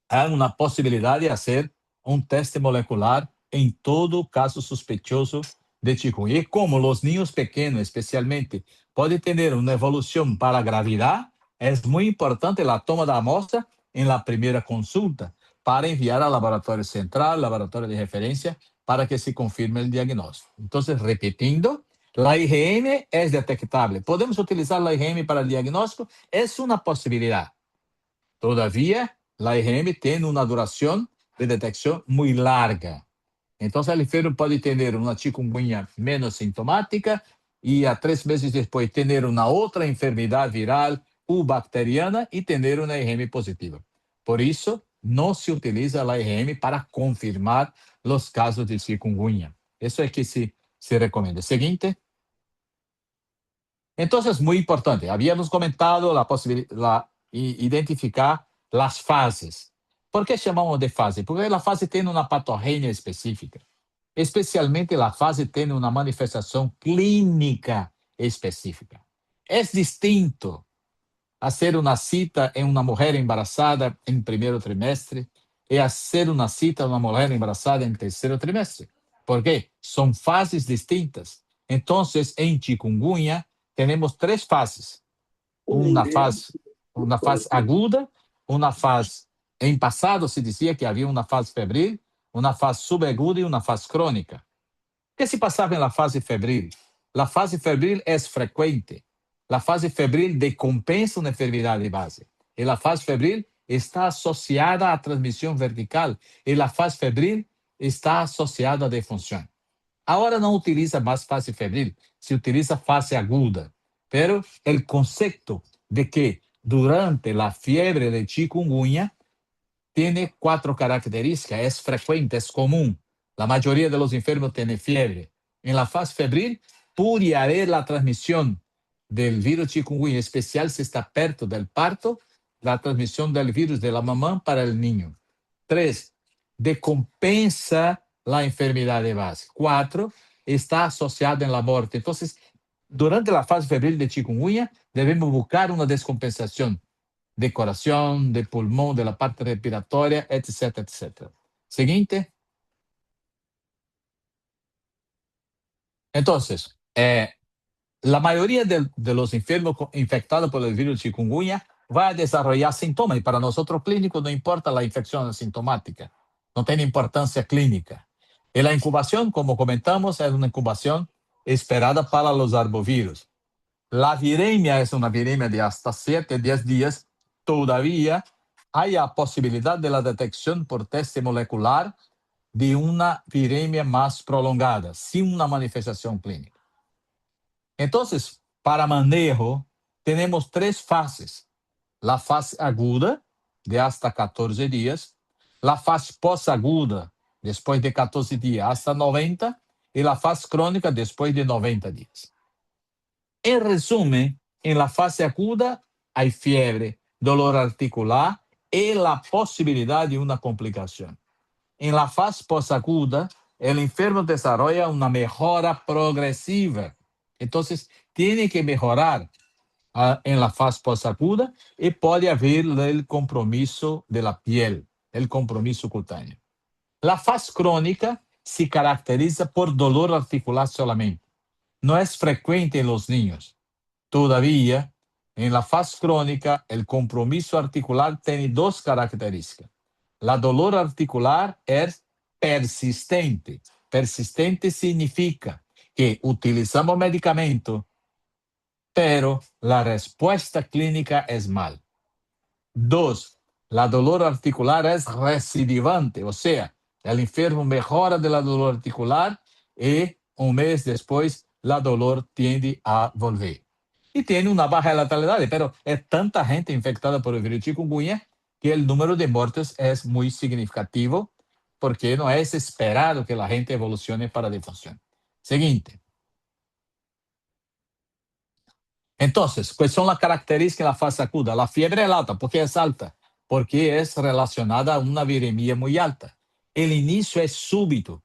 hay una posibilidad de hacer un test molecular en todo caso sospechoso de chikungunya. Y como los niños pequeños, especialmente, pueden tener una evolución para gravidad, es muy importante la toma de muestra en la primera consulta para enviar al laboratorio central, laboratorio de referencia, para que se confirme el diagnóstico. Entonces, repitiendo, la IgM es detectable. ¿Podemos utilizar la IgM para el diagnóstico? Es una posibilidad. Todavía, la IgM tiene una duración de detección muy larga. Entonces, el enfermo puede tener una chikungunya menos sintomática y a 3 meses después tener una otra enfermedad viral o bacteriana y tener una IgM positiva. Por eso, no se utiliza la IgM para confirmar los casos de chikungunya. Eso es que se recomienda. Siguiente. Entonces, muy importante, habíamos comentado la posibilidad de identificar las fases. ¿Por qué llamamos de fase? Porque la fase tiene una patogenia específica. Especialmente la fase tiene una manifestación clínica específica. Es distinto hacer una cita en una mujer embarazada en primer trimestre y hacer una cita en una mujer embarazada en tercer trimestre. ¿Por qué? Son fases distintas. Entonces, en chikungunya tenemos 3 fases. Una fase aguda, una fase, en pasado se decía que había una fase febril, una fase subaguda y una fase crónica. ¿Qué se pasaba en la fase febril? La fase febril es frecuente. La fase febril decompensa una enfermedad de base. Y la fase febril está asociada a transmisión vertical. Y la fase febril está asociada a defunción. Ahora no utiliza más fase febril, se utiliza fase aguda. Pero el concepto de que durante la fiebre de chikungunya tiene 4 características, es frecuente, es común. La mayoría de los enfermos tiene fiebre. En la fase febril puede haber la transmisión del virus chikungunya, especial si está perto del parto, la transmisión del virus de la mamá para el niño. 3, decompensa la enfermedad de base. 4, está asociada en la muerte. Entonces, durante la fase febril de chikungunya, debemos buscar una descompensación de corazón, de pulmón, de la parte respiratoria, etc., etc. Siguiente. Entonces, la mayoría de los enfermos infectados por el virus chikungunya va a desarrollar síntomas y para nosotros clínicos no importa la infección asintomática, no tiene importancia clínica. Y la incubación, como comentamos, es una incubación esperada para los arbovirus. La viremia es una viremia de hasta 7 a 10 días. Todavía hay la posibilidad de la detección por test molecular de una viremia más prolongada, sin una manifestación clínica. Entonces, para manejo, tenemos 3 fases. La fase aguda, de hasta 14 días, la fase posaguda, después de 14 días hasta 90, y la fase crónica después de 90 días. En resumen, en la fase aguda hay fiebre, dolor articular y la posibilidad de una complicación. En la fase posaguda, el enfermo desarrolla una mejora progresiva. Entonces, tiene que mejorar en la fase posaguda y puede haber el compromiso de la piel, el compromiso cutáneo. La fase crónica se caracteriza por dolor articular solamente. No es frecuente en los niños. Todavía, en la fase crónica, el compromiso articular tiene 2 características. La dolor articular es persistente. Persistente significa que utilizamos medicamento, pero la respuesta clínica es mal. 2, la dolor articular es recidivante, o sea, el enfermo mejora de la dolor articular y un mes después la dolor tiende a volver. Y tiene una baja letalidad, pero es tanta gente infectada por el virus chikungunya que el número de muertes es muy significativo porque no es esperado que la gente evolucione para defunción. Siguiente. Entonces, ¿cuáles son las características de la fase aguda? La fiebre es alta. ¿Por qué es alta? Porque es relacionada a una viremia muy alta. El inicio es súbito.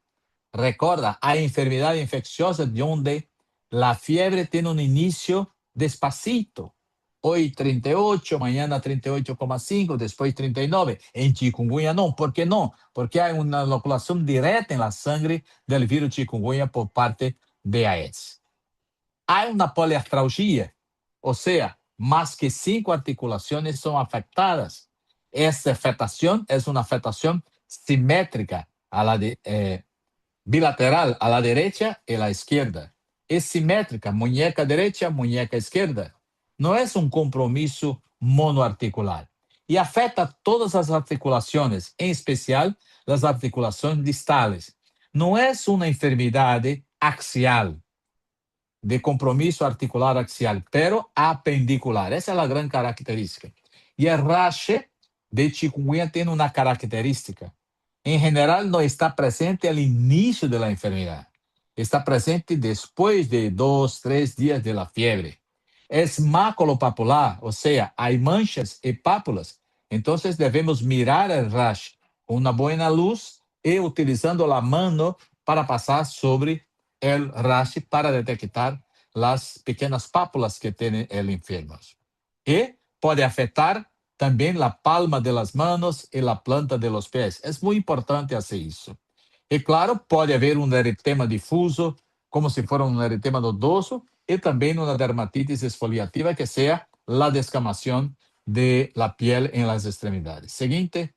Recuerda, hay enfermedades infecciosas donde la fiebre tiene un inicio despacito. Hoy 38, mañana 38,5, después 39. En chikungunya no. ¿Por qué no? Porque hay una inoculación directa en la sangre del virus chikungunya por parte de Aedes. Hay una poliartralgia, o sea, más que 5 articulaciones son afectadas. Esta afectación es una afectación simétrica a la bilateral a la derecha y a la izquierda. Es simétrica, muñeca derecha, muñeca izquierda. No es un compromiso monoarticular. Y afecta todas las articulaciones, en especial las articulaciones distales. No es una enfermedad axial, de compromiso articular axial, pero apendicular. Esa es la gran característica. Y el rash de chikungunya tiene una característica. En general, no está presente al inicio de la enfermedad. Está presente después de 2, 3 días de la fiebre. Es maculopapular, o sea, hay manchas y pápulas. Entonces debemos mirar el rash con una buena luz y utilizando la mano para pasar sobre el rash para detectar las pequeñas pápulas que tiene el enfermo. Y puede afectar también la palma de las manos y la planta de los pies. Es muy importante hacer eso. Y claro, puede haber un eritema difuso, como si fuera un eritema nodoso, y también una dermatitis exfoliativa, que sea la descamación de la piel en las extremidades. Siguiente.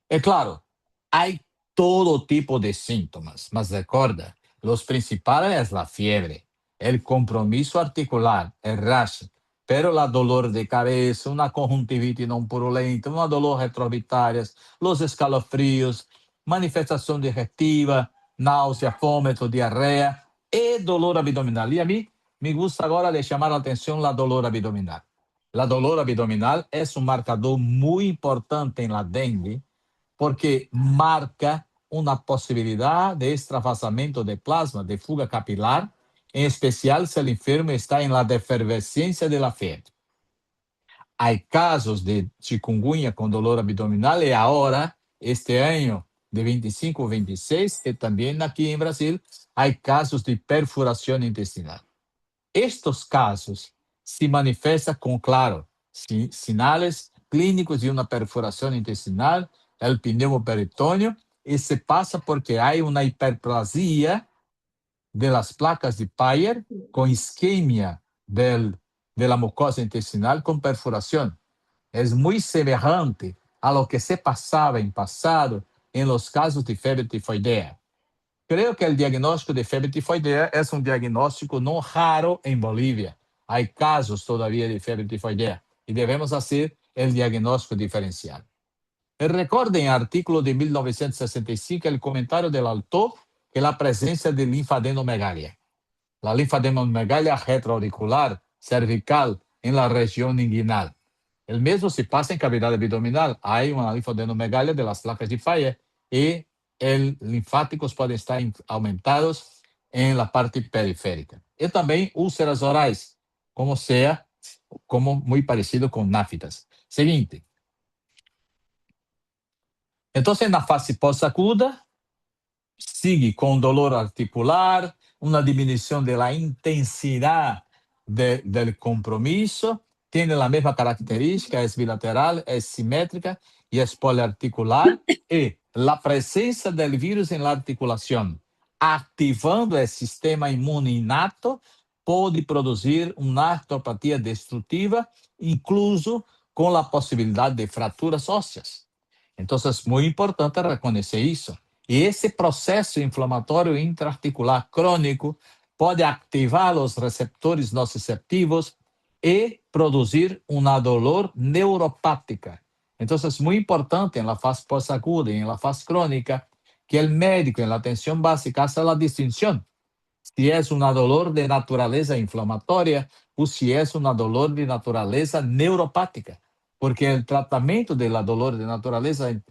Es claro, hay todo tipo de síntomas, mas recuerda, los principales es la fiebre, el compromiso articular, el rash, pero la dolor de cabeza, una conjuntivitis no purulenta, una dolor retroorbitárias, los escalofríos, manifestación digestiva, náusea, vómito, diarrea y dolor abdominal. Y a mí me gusta ahora de llamar la atención la dolor abdominal. La dolor abdominal es un marcador muy importante en la dengue, porque marca una posibilidad de extravasamento de plasma, de fuga capilar, en especial si el enfermo está en la defervescencia de la fiebre. Hay casos de chikungunya con dolor abdominal y ahora, este año de 25 o 26, y también aquí en Brasil, hay casos de perforación intestinal. Estos casos se manifestan con, claro, sinales clínicos de una perforación intestinal, el pneumoperitoneo, y se pasa porque hay una hiperplasia de las placas de Peyer con isquemia de la mucosa intestinal con perforación. Es muy semejante a lo que se pasaba en pasado en los casos de fiebre tifoidea. Creo que el diagnóstico de fiebre tifoidea es un diagnóstico no raro en Bolivia. Hay casos todavía de fiebre tifoidea y debemos hacer el diagnóstico diferencial. Recuerden el artículo de 1965, el comentario del autor, que la presencia de linfadenomegalia. La linfadenomegalia retroauricular cervical en la región inguinal. El mismo se pasa en cavidad abdominal. Hay una linfadenomegalia de las placas de Peyer y los linfáticos pueden estar aumentados en la parte periférica. Y también úlceras orais, como muy parecido con náfitas. Siguiente. Entonces, en la fase posaguda, sigue con dolor articular, una disminución de la intensidad del compromiso, tiene la misma característica, es bilateral, es simétrica y es poliarticular, y la presencia del virus en la articulación, activando el sistema inmune innato, puede producir una artropatía destructiva, incluso con la posibilidad de fracturas óseas. Entonces, es muy importante reconocer eso. E esse processo inflamatório intraarticular crônico pode ativar os receptores nociceptivos e produzir uma dolor neuropática. Então, é muito importante na fase pós-aguda e na fase crônica que o médico, na atenção básica, faça a distinção se é uma dolor de natureza inflamatória ou se é uma dolor de natureza neuropática, porque o tratamento da dolor de natureza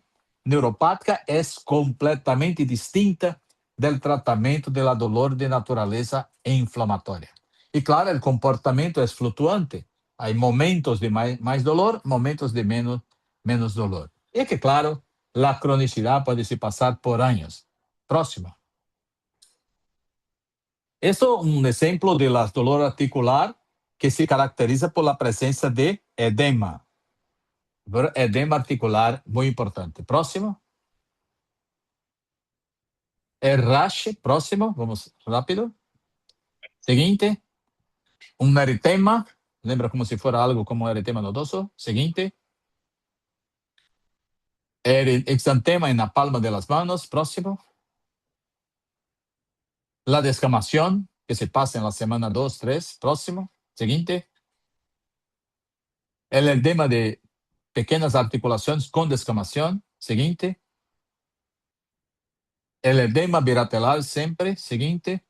neuropática é completamente distinta do tratamento da dolor de natureza inflamatória. Y claro, el comportamiento es fluctuante. Hay momentos de más dolor, momentos de menos dolor. Y que claro, la cronicidad puede se pasar por años. Próximo. Esto es un ejemplo de la dolor articular que se caracteriza por la presencia de edema. Edema articular, muy importante. Próximo. El rash, próximo, vamos rápido. Siguiente. Un eritema. Lembra como si fuera algo como eritema nodoso. Siguiente. Exantema en la palma de las manos. Próximo. La descamación que se pasa en la semana 2, 3. Próximo. Siguiente. El edema de pequeñas articulaciones con descamación. Siguiente. El edema bilateral siempre. Siguiente.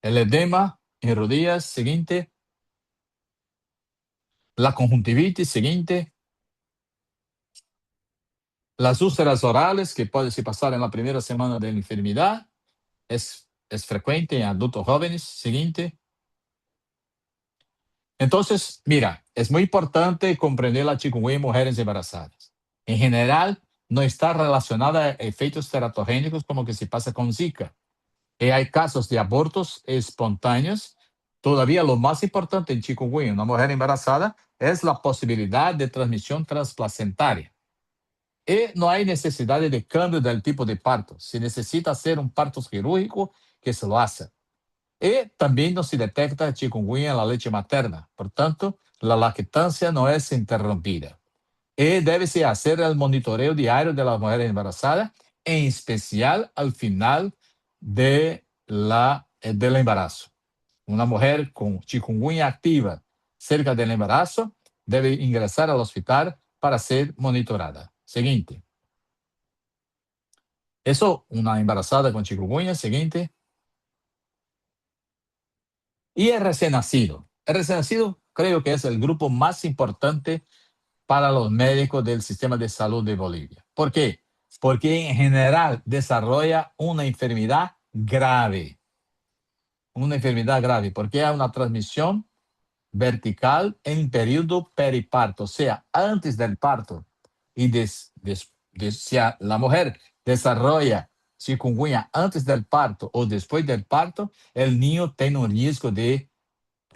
El edema en rodillas. Siguiente. La conjuntivitis. Siguiente. Las úlceras orales que pueden pasar en la primera semana de la enfermedad. Es frecuente en adultos jóvenes. Siguiente. Entonces, mira, es muy importante comprender la chikungunya en mujeres embarazadas. En general, no está relacionada a efectos teratogénicos como que se pasa con Zika. Y hay casos de abortos espontáneos. Todavía lo más importante en chikungunya en una mujer embarazada es la posibilidad de transmisión transplacentaria. Y no hay necesidad de cambio del tipo de parto. Si necesita hacer un parto quirúrgico, que se lo haga. Y también no se detecta chikungunya en la leche materna. Por tanto, la lactancia no es interrumpida. Y debe hacer el monitoreo diario de la mujer embarazada, en especial al final del embarazo. Una mujer con chikungunya activa cerca del embarazo debe ingresar al hospital para ser monitorada. Siguiente. Eso, una embarazada con chikungunya. Siguiente. Y el recién nacido. El recién nacido creo que es el grupo más importante para los médicos del sistema de salud de Bolivia. ¿Por qué? Porque en general desarrolla una enfermedad grave. Una enfermedad grave, porque hay una transmisión vertical en periodo periparto, o sea, antes del parto. Y si la mujer desarrolla chikungunya antes del parto o después del parto, el niño tiene un riesgo de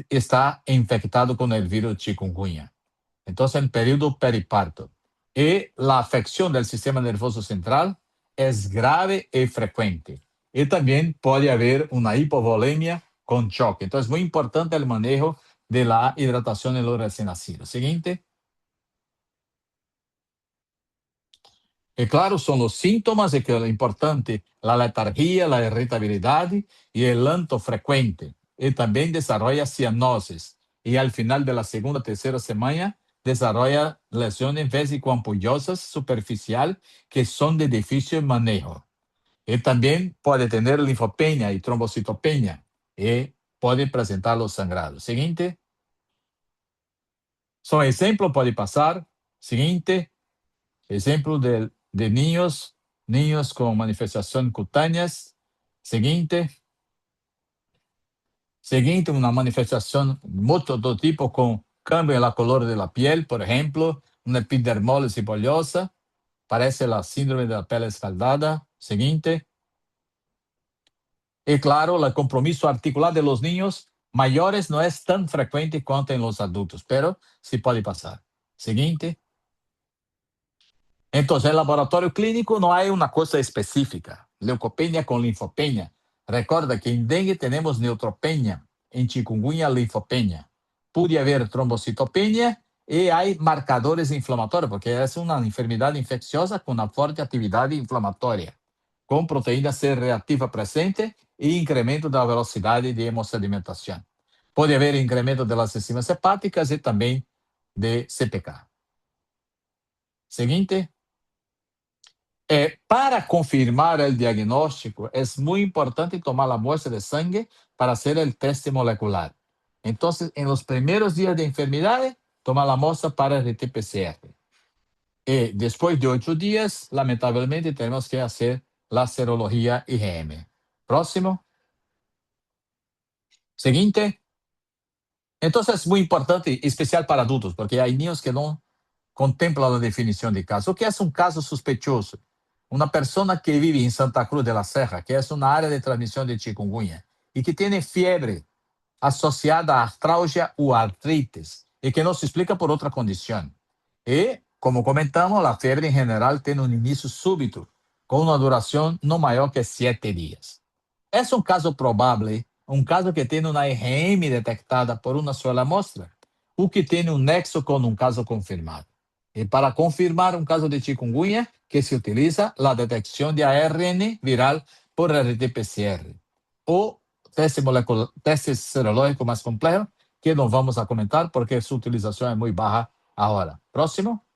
estar infectado con el virus chikungunya. Entonces, el periodo periparto. Y la afección del sistema nervioso central es grave y frecuente. Y también puede haber una hipovolemia con choque. Entonces, es muy importante el manejo de la hidratación en los recién nacidos. Siguiente. Y claro, son los síntomas de que lo importante, la letargia, la irritabilidad y el llanto frecuente. Y también desarrolla cianosis. Y al final de la segunda, tercera semana, desarrolla lesiones vesicoampullosas superficial que son de difícil manejo. Y también puede tener linfopenia y trombocitopenia. Y puede presentar los sangrados. Siguiente. Son ejemplos, puede pasar. Siguiente. Ejemplo de niños con manifestación cutáneas. Siguiente. Siguiente, una manifestación de todo tipo con cambio en la color de la piel, por ejemplo, una epidermólisis bollosa, parece la síndrome de la piel escaldada. Siguiente. Y claro, el compromiso articular de los niños mayores no es tan frecuente cuanto en los adultos, pero sí puede pasar. Siguiente. Entonces, en el laboratorio clínico no hay una cosa específica. Leucopenia con linfopenia. Recuerda que en dengue tenemos neutropenia, en chikungunya linfopenia. Puede haber trombocitopenia y hay marcadores inflamatorios, porque es una enfermedad infecciosa con una fuerte actividad inflamatoria, con proteína C reactiva presente e incremento de la velocidad de hemossedimentación. Puede haber incremento de las enzimas hepáticas y también de CPK. Siguiente. Para confirmar el diagnóstico, es muy importante tomar la muestra de sangre para hacer el test molecular. Entonces, en los primeros días de enfermedad, toma la muestra para el RT-PCR. Y después de 8 días, lamentablemente, tenemos que hacer la serología IgM. Próximo. Seguinte. Entonces es muy importante, especial para adultos, porque hay niños que no contemplan la definición de caso. ¿Qué es un caso sospechoso? Una persona que vive en Santa Cruz de la Serra, que es una área de transmisión de chikungunya, y que tiene fiebre asociada a artralgia o artritis, y que no se explica por otra condición. Y, como comentamos, la fiebre en general tiene un inicio súbito, con una duración no mayor que 7 días. Es un caso probable, un caso que tiene una IgM detectada por una sola muestra, o que tiene un nexo con un caso confirmado. Y para confirmar un caso de chikungunya, que se utiliza la detección de ARN viral por RT-PCR o teste serológico más complejo, que no vamos a comentar porque su utilización es muy baja ahora. Próximo.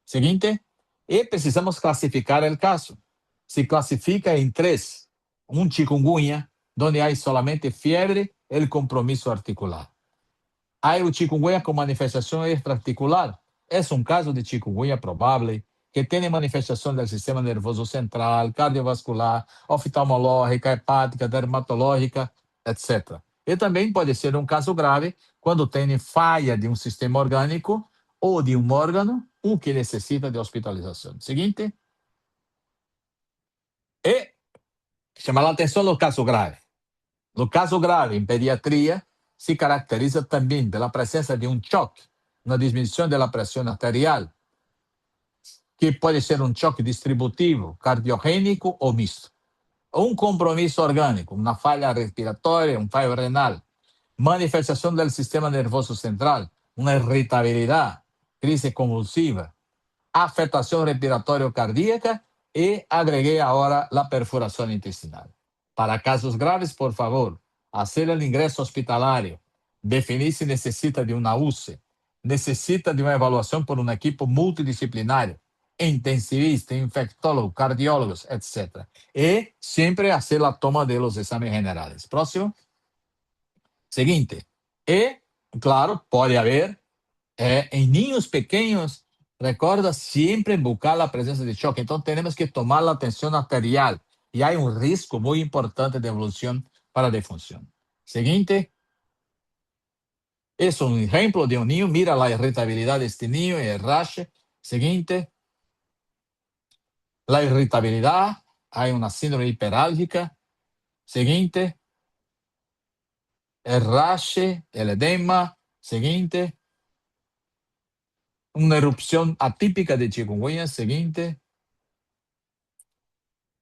Seguinte. Y precisamos clasificar el caso. Se clasifica en 3. Un chikungunya, donde hay solamente fiebre, el compromiso articular. Hay un chikungunya con manifestación extraarticular. Es un caso de chikungunya probable que tiene manifestación del sistema nervioso central, cardiovascular, oftalmológica, hepática, dermatológica, etc. E também pode ser um caso grave quando tem falha de um sistema orgânico ou de um órgano, o que necessita de hospitalização. Seguinte. E chamar a atenção no caso grave. No caso grave, em pediatria, se caracteriza também pela presença de um choque, uma diminuição da pressão arterial, que pode ser um choque distributivo, cardiogênico ou misto. Um compromisso orgânico, uma falha respiratória, um falho renal, manifestação do sistema nervoso central, uma irritabilidade, crise convulsiva, afetação respiratória cardíaca e agreguei agora a perfuração intestinal. Para casos graves, por favor, hacer el ingreso hospitalario, definir si necesita de una UCI, necesita de una evaluación por un equipo multidisciplinario, intensivista, infectólogo, cardiólogos, etc. Y siempre hacer la toma de los exámenes generales. Próximo. Seguinte. Y, claro, puede haber en niños pequeños, recuerda siempre buscar la presencia de choque. Entonces tenemos que tomar la tensión arterial y hay un riesgo muy importante de evolución para defunción. Seguinte. Es un ejemplo de un niño. Mira la irritabilidad de este niño y el rash. Seguinte. La irritabilidad. Hay una síndrome hiperálgica. Seguinte. El rash, el edema. Seguinte. Una erupción atípica de chikungunya. Seguinte.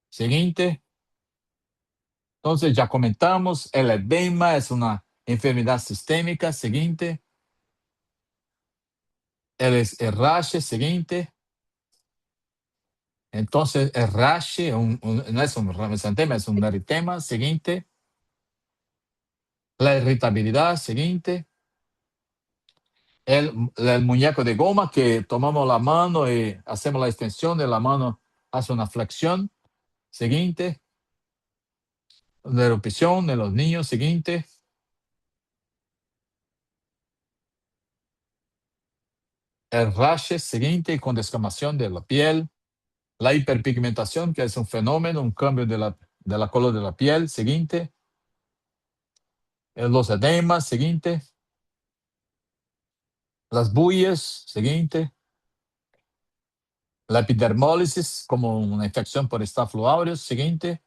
Seguinte. Entonces ya comentamos, el edema es una enfermedad sistémica. Seguinte. El rash. Seguinte. Entonces el rash no es un mesantema, es un eritema. Seguinte. La irritabilidad. Seguinte. El muñeco de goma que tomamos la mano y hacemos la extensión de la mano, hace una flexión. Seguinte. La erupción de los niños. Seguinte. El rash. Seguinte, con descamación de la piel. La hiperpigmentación, que es un fenómeno, un cambio de la color de la piel. Seguinte. Los edemas. Seguinte. Las bullas. Seguinte. La epidermólisis, como una infección por Staphylococcus aureus. Seguinte.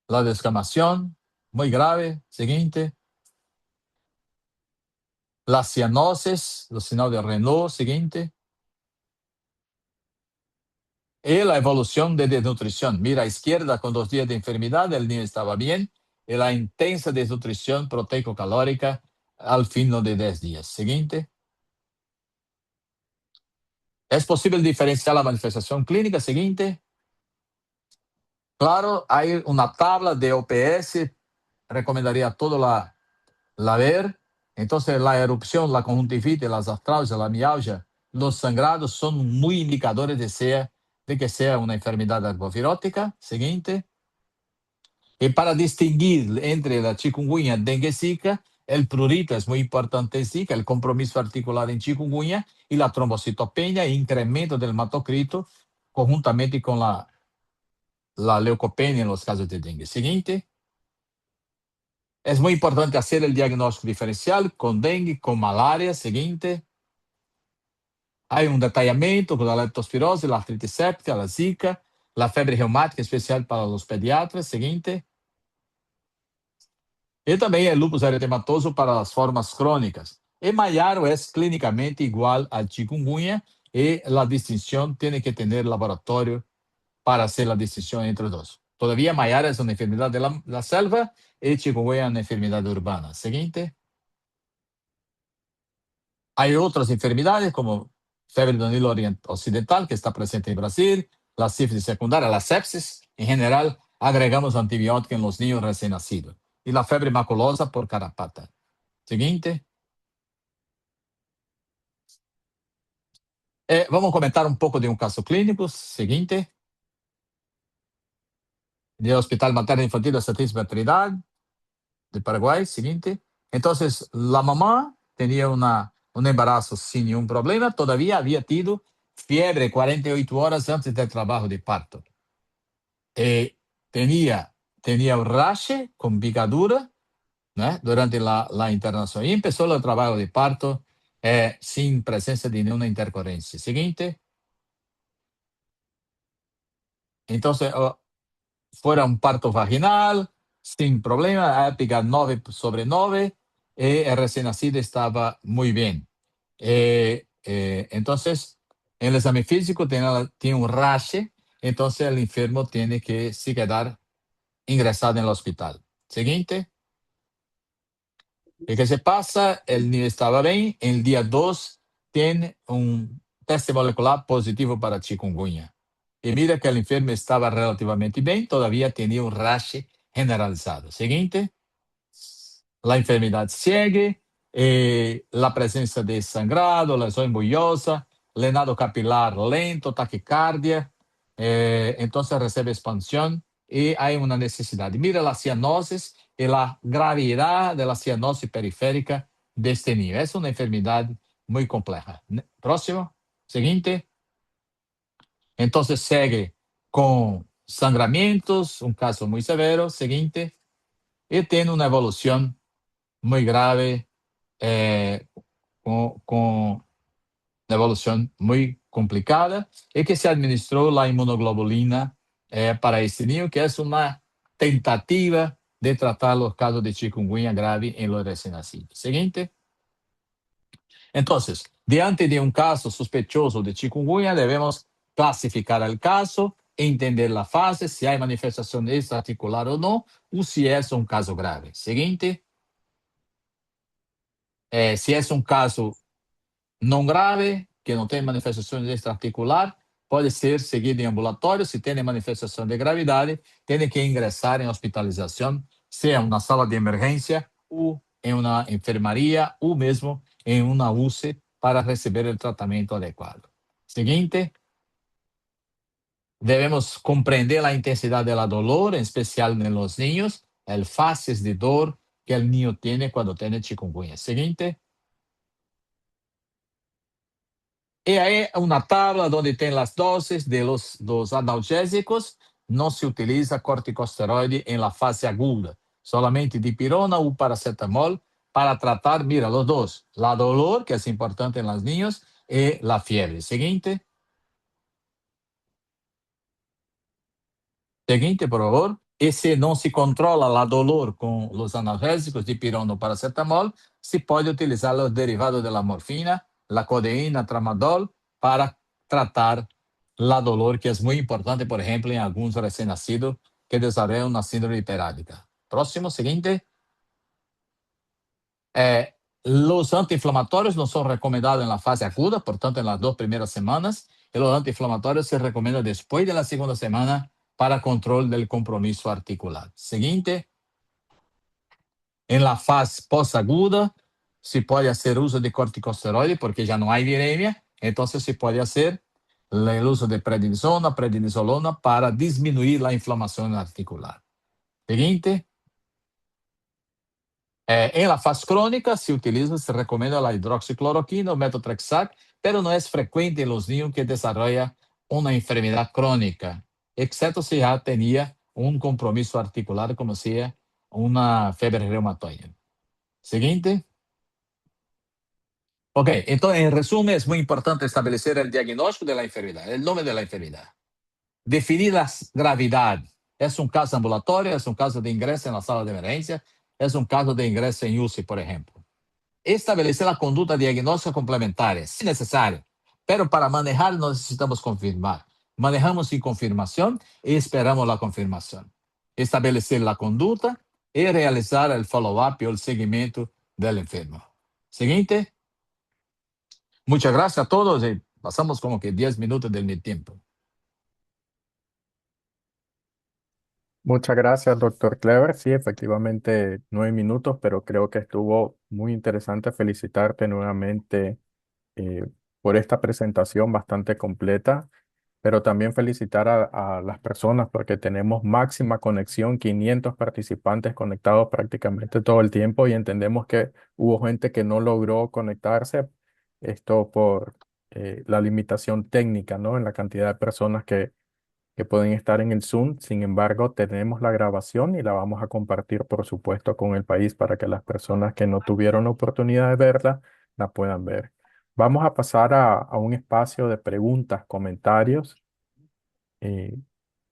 La descamación, muy grave. Seguinte. La cianosis, los signos de Raynaud. Seguinte. Y la evolución de desnutrición. Mira a izquierda, con 2 días de enfermedad, el niño estaba bien. Y la intensa desnutrición proteico-calórica al fin de 10 días. Seguinte. ¿Es posible diferenciar la manifestación clínica? Seguinte. Claro, hay una tabla de OPS. Recomendaría todo la ver. Entonces, la erupción, la conjuntivitis, las artralgias, la mialgia, los sangrados son muy indicadores de que sea una enfermedad arbovirótica. Seguinte. Y para distinguir entre la chikungunya, dengue y zika, el prurito es muy importante en Zika, el compromiso articular en chikungunya y la trombocitopenia e incremento del hematocrito conjuntamente con la leucopenia en los casos de dengue. Siguiente. Es muy importante hacer el diagnóstico diferencial con dengue, con malaria. Siguiente. Hay un detallamiento con la leptospirosis, la artritis séptica, la zika, la fiebre reumática especial para los pediatras. Siguiente. Y también el lupus eritematoso para las formas crónicas. El Mayaro es clínicamente igual al chikungunya y la distinción tiene que tener laboratorio para hacer la distinción entre los dos. Todavía Mayaro es una enfermedad de la selva y chikungunya es una enfermedad urbana. Siguiente. Hay otras enfermedades como fiebre del Nilo Occidental, que está presente en Brasil, la sífilis secundaria, la sepsis. En general, agregamos antibióticos en los niños recién nacidos. Y la fiebre maculosa por carapata. Siguiente. Vamos a comentar un poco de un caso clínico. Siguiente. Del Hospital Materno Infantil de Santísima Trinidad de Paraguay. Siguiente. Entonces, la mamá tenía un embarazo sin ningún problema. Todavía había tenido fiebre 48 horas antes del trabajo de parto. Tenía un rash con picadura, ¿no?, durante la internación. Y empezó el trabajo de parto sin presencia de ninguna intercorrencia. Siguiente. Entonces, fuera un parto vaginal, sin problema, épica 9/9, el recién nacido estaba muy bien. Entonces, en el examen físico tiene un rash, entonces el enfermo tiene que se quedar ingresado en el hospital. Siguiente. ¿Y qué se pasa? El niño estaba bien, en el día 2 tiene un teste molecular positivo para chikungunya. Y mira que el enfermo estaba relativamente bien, todavía tenía un rash generalizado. Siguiente. La enfermedad sigue, la presencia de sangrado, lesión bullosa, llenado capilar lento, taquicardia, entonces recibe expansión y hay una necesidad. Mira la cianosis y la gravedad de la cianosis periférica de este niño. Es una enfermedad muy compleja. Próximo. Siguiente. Entonces sigue con sangramientos, un caso muy severo. Siguiente. Y tiene una evolución muy grave, con una evolución muy complicada, y que se administró la inmunoglobulina para este niño, que es una tentativa de tratar los casos de chikungunya grave en los recién nacidos. Siguiente. Entonces, diante de un caso sospechoso de chikungunya, debemos clasificar el caso, entender la fase, si hay manifestación extraarticular o no, o si es un caso grave. Siguiente. Si es un caso no grave, que no tiene manifestaciones extraarticular, puede ser seguido en ambulatorio. Si tiene manifestación de gravedad, tiene que ingresar en hospitalización, sea en una sala de emergencia o en una enfermería o mismo en una UCI para recibir el tratamiento adecuado. Siguiente. Debemos comprender la intensidad del dolor, en especial en los niños, el fases de dor que el niño tiene cuando tiene chikungunya. Siguiente. Y hay una tabla donde tem las dosis de los analgésicos. No se utiliza corticosteroide en la fase aguda, solamente dipirona o paracetamol para tratar, mira, los dos, la dolor, que es importante en los niños, y la fiebre. Siguiente. Siguiente, por favor. Y si no se controla la dolor con los analgésicos, dipirona o paracetamol, se puede utilizar los derivados de la morfina, la codeína, tramadol, para tratar la dolor, que es muy importante, por ejemplo, en algunos recién nacidos que desarrollan una síndrome hiperádica. Próximo, siguiente. Los antiinflamatorios no son recomendados en la fase aguda, por tanto, en las 2 primeras semanas. Y los antiinflamatorios se recomiendan después de la segunda semana para control del compromiso articular. Siguiente. En la fase posaguda, se puede hacer uso de corticosteroide porque ya no hay viremia, entonces se puede hacer el uso de prednisona, prednisolona para disminuir la inflamación articular. Siguiente. En la fase crónica se recomienda la hidroxicloroquina o metotrexato, pero no es frecuente en los niños que desarrollan una enfermedad crónica, excepto si ya tenía un compromiso articular como sea una fiebre reumatoide. Siguiente. Ok, entonces en resumen es muy importante establecer el diagnóstico de la enfermedad, el nombre de la enfermedad. Definir la gravedad. ¿Es un caso ambulatorio? ¿Es un caso de ingreso en la sala de emergencia? ¿Es un caso de ingreso en UCI, por ejemplo? Establecer la conducta diagnóstica complementaria, si necesario. Pero para manejar no necesitamos confirmar. Manejamos sin confirmación y esperamos la confirmación. Establecer la conducta y realizar el follow-up o el seguimiento del enfermo. Siguiente. Muchas gracias a todos y pasamos como que 10 minutos de mi tiempo. Muchas gracias, doctor Clever. Sí, efectivamente, 9 minutos, pero creo que estuvo muy interesante. Felicitarte nuevamente eh, por esta presentación bastante completa, pero también felicitar a las personas porque tenemos máxima conexión, 500 participantes conectados prácticamente todo el tiempo y entendemos que hubo gente que no logró conectarse, esto por la limitación técnica, ¿no? En la cantidad de personas que pueden estar en el Zoom. Sin embargo, tenemos la grabación y la vamos a compartir, por supuesto, con el país para que las personas que no tuvieron la oportunidad de verla la puedan ver. Vamos a pasar a un espacio de preguntas, comentarios. eh,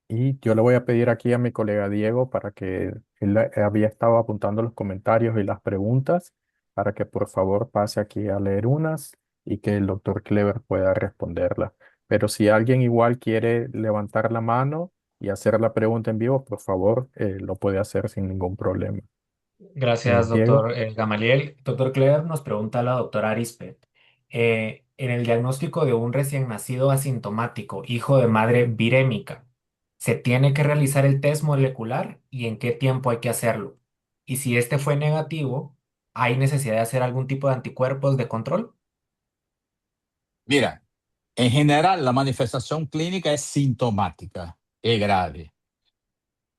y yo le voy a pedir aquí a mi colega Diego para que él había estado apuntando los comentarios y las preguntas, para que por favor pase aquí a leer unas y que el doctor Clever pueda responderlas. Pero si alguien igual quiere levantar la mano y hacer la pregunta en vivo, por favor, lo puede hacer sin ningún problema. Gracias, Diego. doctor Gamaliel. Doctor Clever nos pregunta la doctora Arispe. En el diagnóstico de un recién nacido asintomático, hijo de madre virémica, ¿se tiene que realizar el test molecular y en qué tiempo hay que hacerlo? Y si este fue negativo, ¿hay necesidad de hacer algún tipo de anticuerpos de control? Mira, en general la manifestación clínica es sintomática y grave.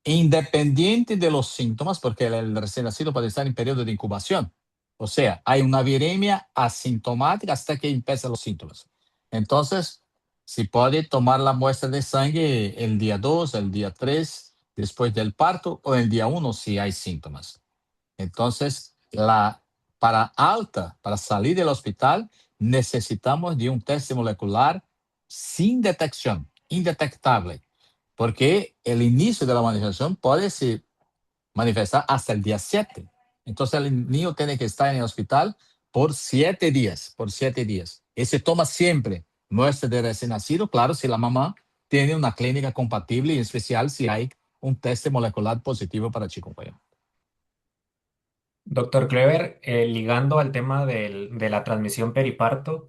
Independiente de los síntomas, porque el recién nacido puede estar en periodo de incubación. O sea, hay una viremia asintomática hasta que empiezan los síntomas. Entonces, se puede tomar la muestra de sangre el día 2, el día 3, después del parto, o el día 1 si hay síntomas. Entonces, para alta, para salir del hospital, necesitamos de un test molecular sin detección, indetectable, porque el inicio de la manifestación puede se manifestar hasta el día 7. Entonces, el niño tiene que estar en el hospital por 7 días, por 7 días. Y se toma siempre muestra de recién nacido, claro, si la mamá tiene una clínica compatible y en especial si hay un test molecular positivo para chikungunya. Doctor Clever, ligando al tema de la transmisión periparto,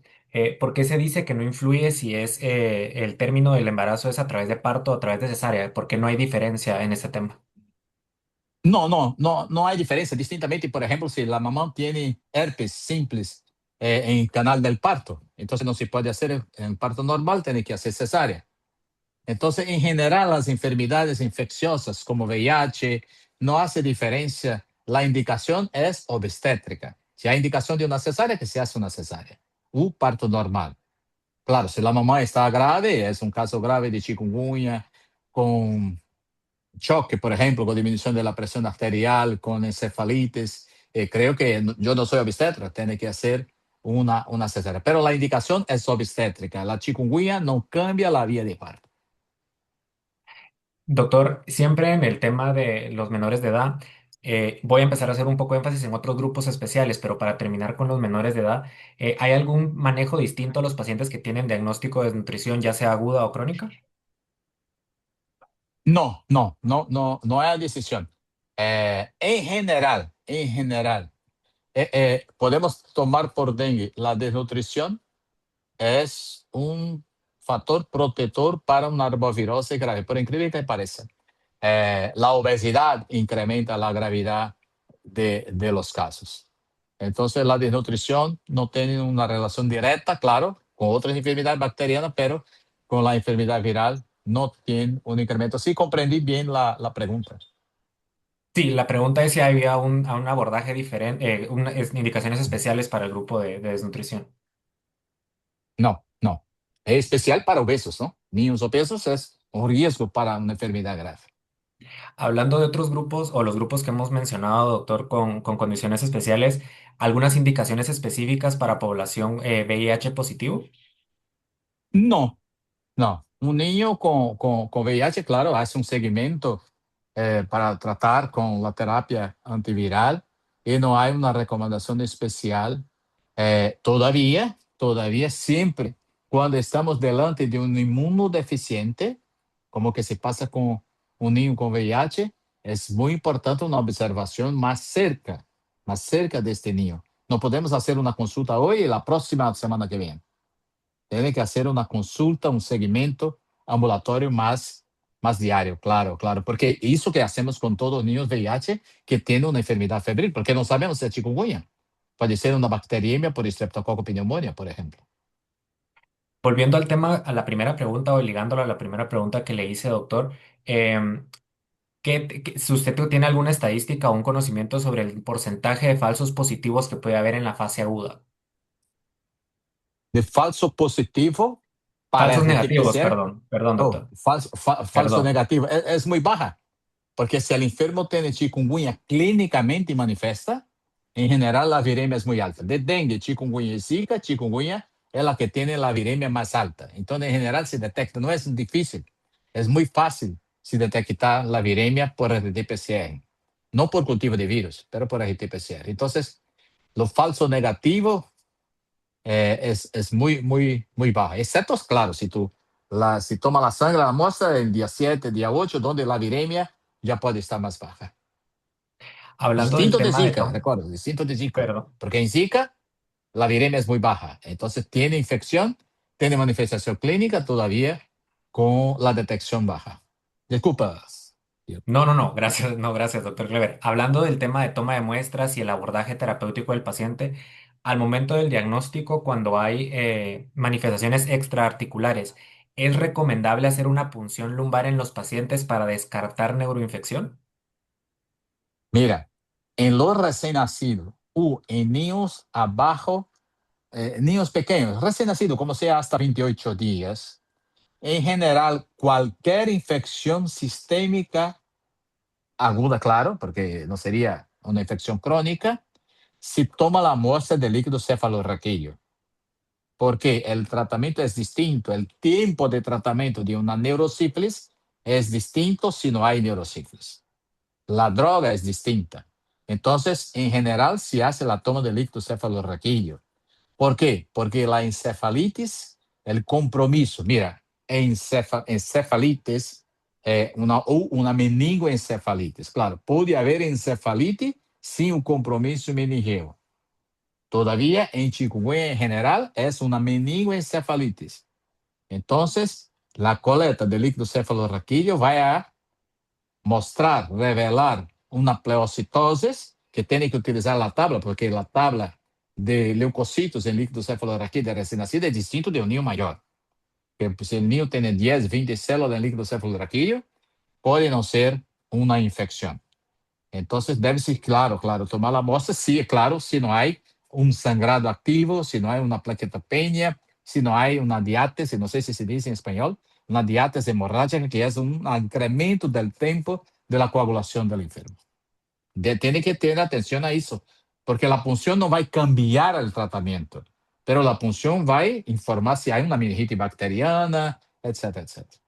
¿por qué se dice que no influye si es el término del embarazo es a través de parto o a través de cesárea? ¿Por qué no hay diferencia en este tema? No hay diferencia. Distintamente, por ejemplo, si la mamá tiene herpes simples en el canal del parto, entonces no se puede hacer en parto normal, tiene que hacer cesárea. Entonces, en general, las enfermedades infecciosas como VIH no hace diferencia. La indicación es obstétrica. Si hay indicación de una cesárea, que se hace una cesárea. Un parto normal. Claro, si la mamá está grave, es un caso grave de chikungunya con choque, por ejemplo, con disminución de la presión arterial, con encefalitis. Creo que yo no soy obstetra, tiene que hacer una cesárea. Pero la indicación es obstétrica. La chikungunya no cambia la vía de parto. Doctor, siempre en el tema de los menores de edad, voy a empezar a hacer un poco de énfasis en otros grupos especiales, pero para terminar con los menores de edad, ¿hay algún manejo distinto a los pacientes que tienen diagnóstico de desnutrición, ya sea aguda o crónica? No hay decisión. En general, podemos tomar por dengue. La desnutrición es un factor protector para una arbovirosis grave, por increíble que parezca. La obesidad incrementa la gravedad de los casos. Entonces, la desnutrición no tiene una relación directa, claro, con otras enfermedades bacterianas, pero con la enfermedad viral no tiene un incremento. Sí, comprendí bien la pregunta. Sí, la pregunta es si había un abordaje diferente, indicaciones especiales para el grupo de desnutrición. No. Es especial para obesos, ¿no? Niños obesos es un riesgo para una enfermedad grave. Hablando de otros grupos o los grupos que hemos mencionado, doctor, con condiciones especiales, ¿algunas indicaciones específicas para población VIH positivo? No, no. Un niño con VIH, claro, hace un seguimiento para tratar con la terapia antiviral y no hay una recomendación especial. Todavía siempre, cuando estamos delante de un inmunodeficiente, como que se pasa con un niño con VIH, es muy importante una observación más cerca de este niño. No podemos hacer una consulta hoy y la próxima semana que viene. Tiene que hacer una consulta, un seguimiento ambulatorio más diario, claro, claro. Porque eso que hacemos con todos los niños VIH que tienen una enfermedad febril, porque no sabemos si es chikungunya. Puede ser una bacteriemia por Streptococcus pneumoniae, por ejemplo. Volviendo al tema, a la primera pregunta o ligándolo a la primera pregunta que le hice, doctor, em, si usted tiene alguna estadística o un conocimiento sobre el porcentaje de falsos positivos que puede haber en la fase aguda? De falso positivo para Falsos negativos, RT-PCR. perdón, Oh, doctor, falso perdón. negativo. Es muy baja. Porque si el enfermo tiene chikungunya clínicamente manifiesta, en general la viremia es muy alta. De dengue, chikungunya y zika, chikungunya es la que tiene la viremia más alta. Entonces, en general se detecta, no es difícil, es muy fácil si detectar la viremia por RT-PCR. No por cultivo de virus, pero por RT-PCR. Entonces, lo falso negativo es muy baja. Excepto, claro, si toma la sangre, la muestra el día 7, día 8, donde la viremia ya puede estar más baja. Hablando del Distinto de tema de Zika, recuerda, distinto de Zika. perdón. Porque en Zika la viremia es muy baja. Entonces tiene infección, tiene manifestación clínica todavía con la detección baja. Disculpa. No, gracias, no, gracias, doctor Clever. Hablando del tema de toma de muestras y el abordaje terapéutico del paciente, al momento del diagnóstico, cuando hay manifestaciones extraarticulares, ¿es recomendable hacer una punción lumbar en los pacientes para descartar neuroinfección? Mira, en los recién nacidos o en niños abajo, niños pequeños, recién nacidos, como sea hasta 28 días, en general, cualquier infección sistémica aguda, claro, porque no sería una infección crónica, si toma la muestra de líquido cefalorraquídeo, porque el tratamiento es distinto, el tiempo de tratamiento de una neurosífilis es distinto si no hay neurosífilis. La droga es distinta. Entonces, en general, se hace la toma de líquido cefalorraquídeo. ¿Por qué? Porque la encefalitis, el compromiso, mira, encefalitis, una meningoencefalitis. Claro, puede haber encefalitis sin un compromiso meningeo. Todavía en chikungunya en general es una meningoencefalitis. Entonces, la coleta de líquido cefalorraquídeo va a mostrar, revelar una pleocitosis que tiene que utilizar la tabla, porque la tabla de leucocitos en líquido cefalorraquídeo de recién nacido es distinto de un niño mayor. Que si el niño tiene 10, 20 células en líquido cefalorraquídeo, puede no ser una infección. Entonces debe ser claro, tomar la muestra, sí, claro, si no hay un sangrado activo, si no hay una plaqueta pequeña, si no hay una diátesis, no sé si se dice en español, una diátesis hemorrágica, que es un incremento del tiempo de la coagulación del enfermo. Tiene que tener atención a eso, porque la punción no va a cambiar el tratamiento, pero la punción va a informar si hay una meningitis bacteriana, etcétera, etcétera.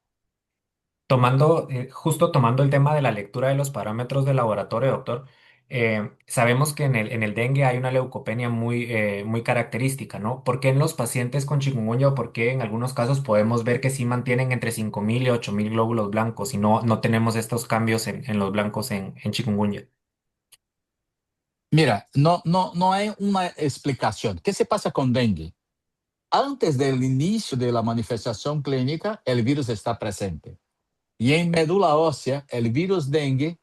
Justo tomando el tema de la lectura de los parámetros del laboratorio, doctor, sabemos que en el dengue hay una leucopenia muy característica, ¿no? ¿Por qué en los pacientes con chikungunya o por qué en algunos casos podemos ver que sí mantienen entre 5.000 y 8.000 glóbulos blancos y no tenemos estos cambios en los blancos en chikungunya? Mira, no hay una explicación. ¿Qué se pasa con dengue? Antes del inicio de la manifestación clínica, el virus está presente. Y en médula ósea, el virus dengue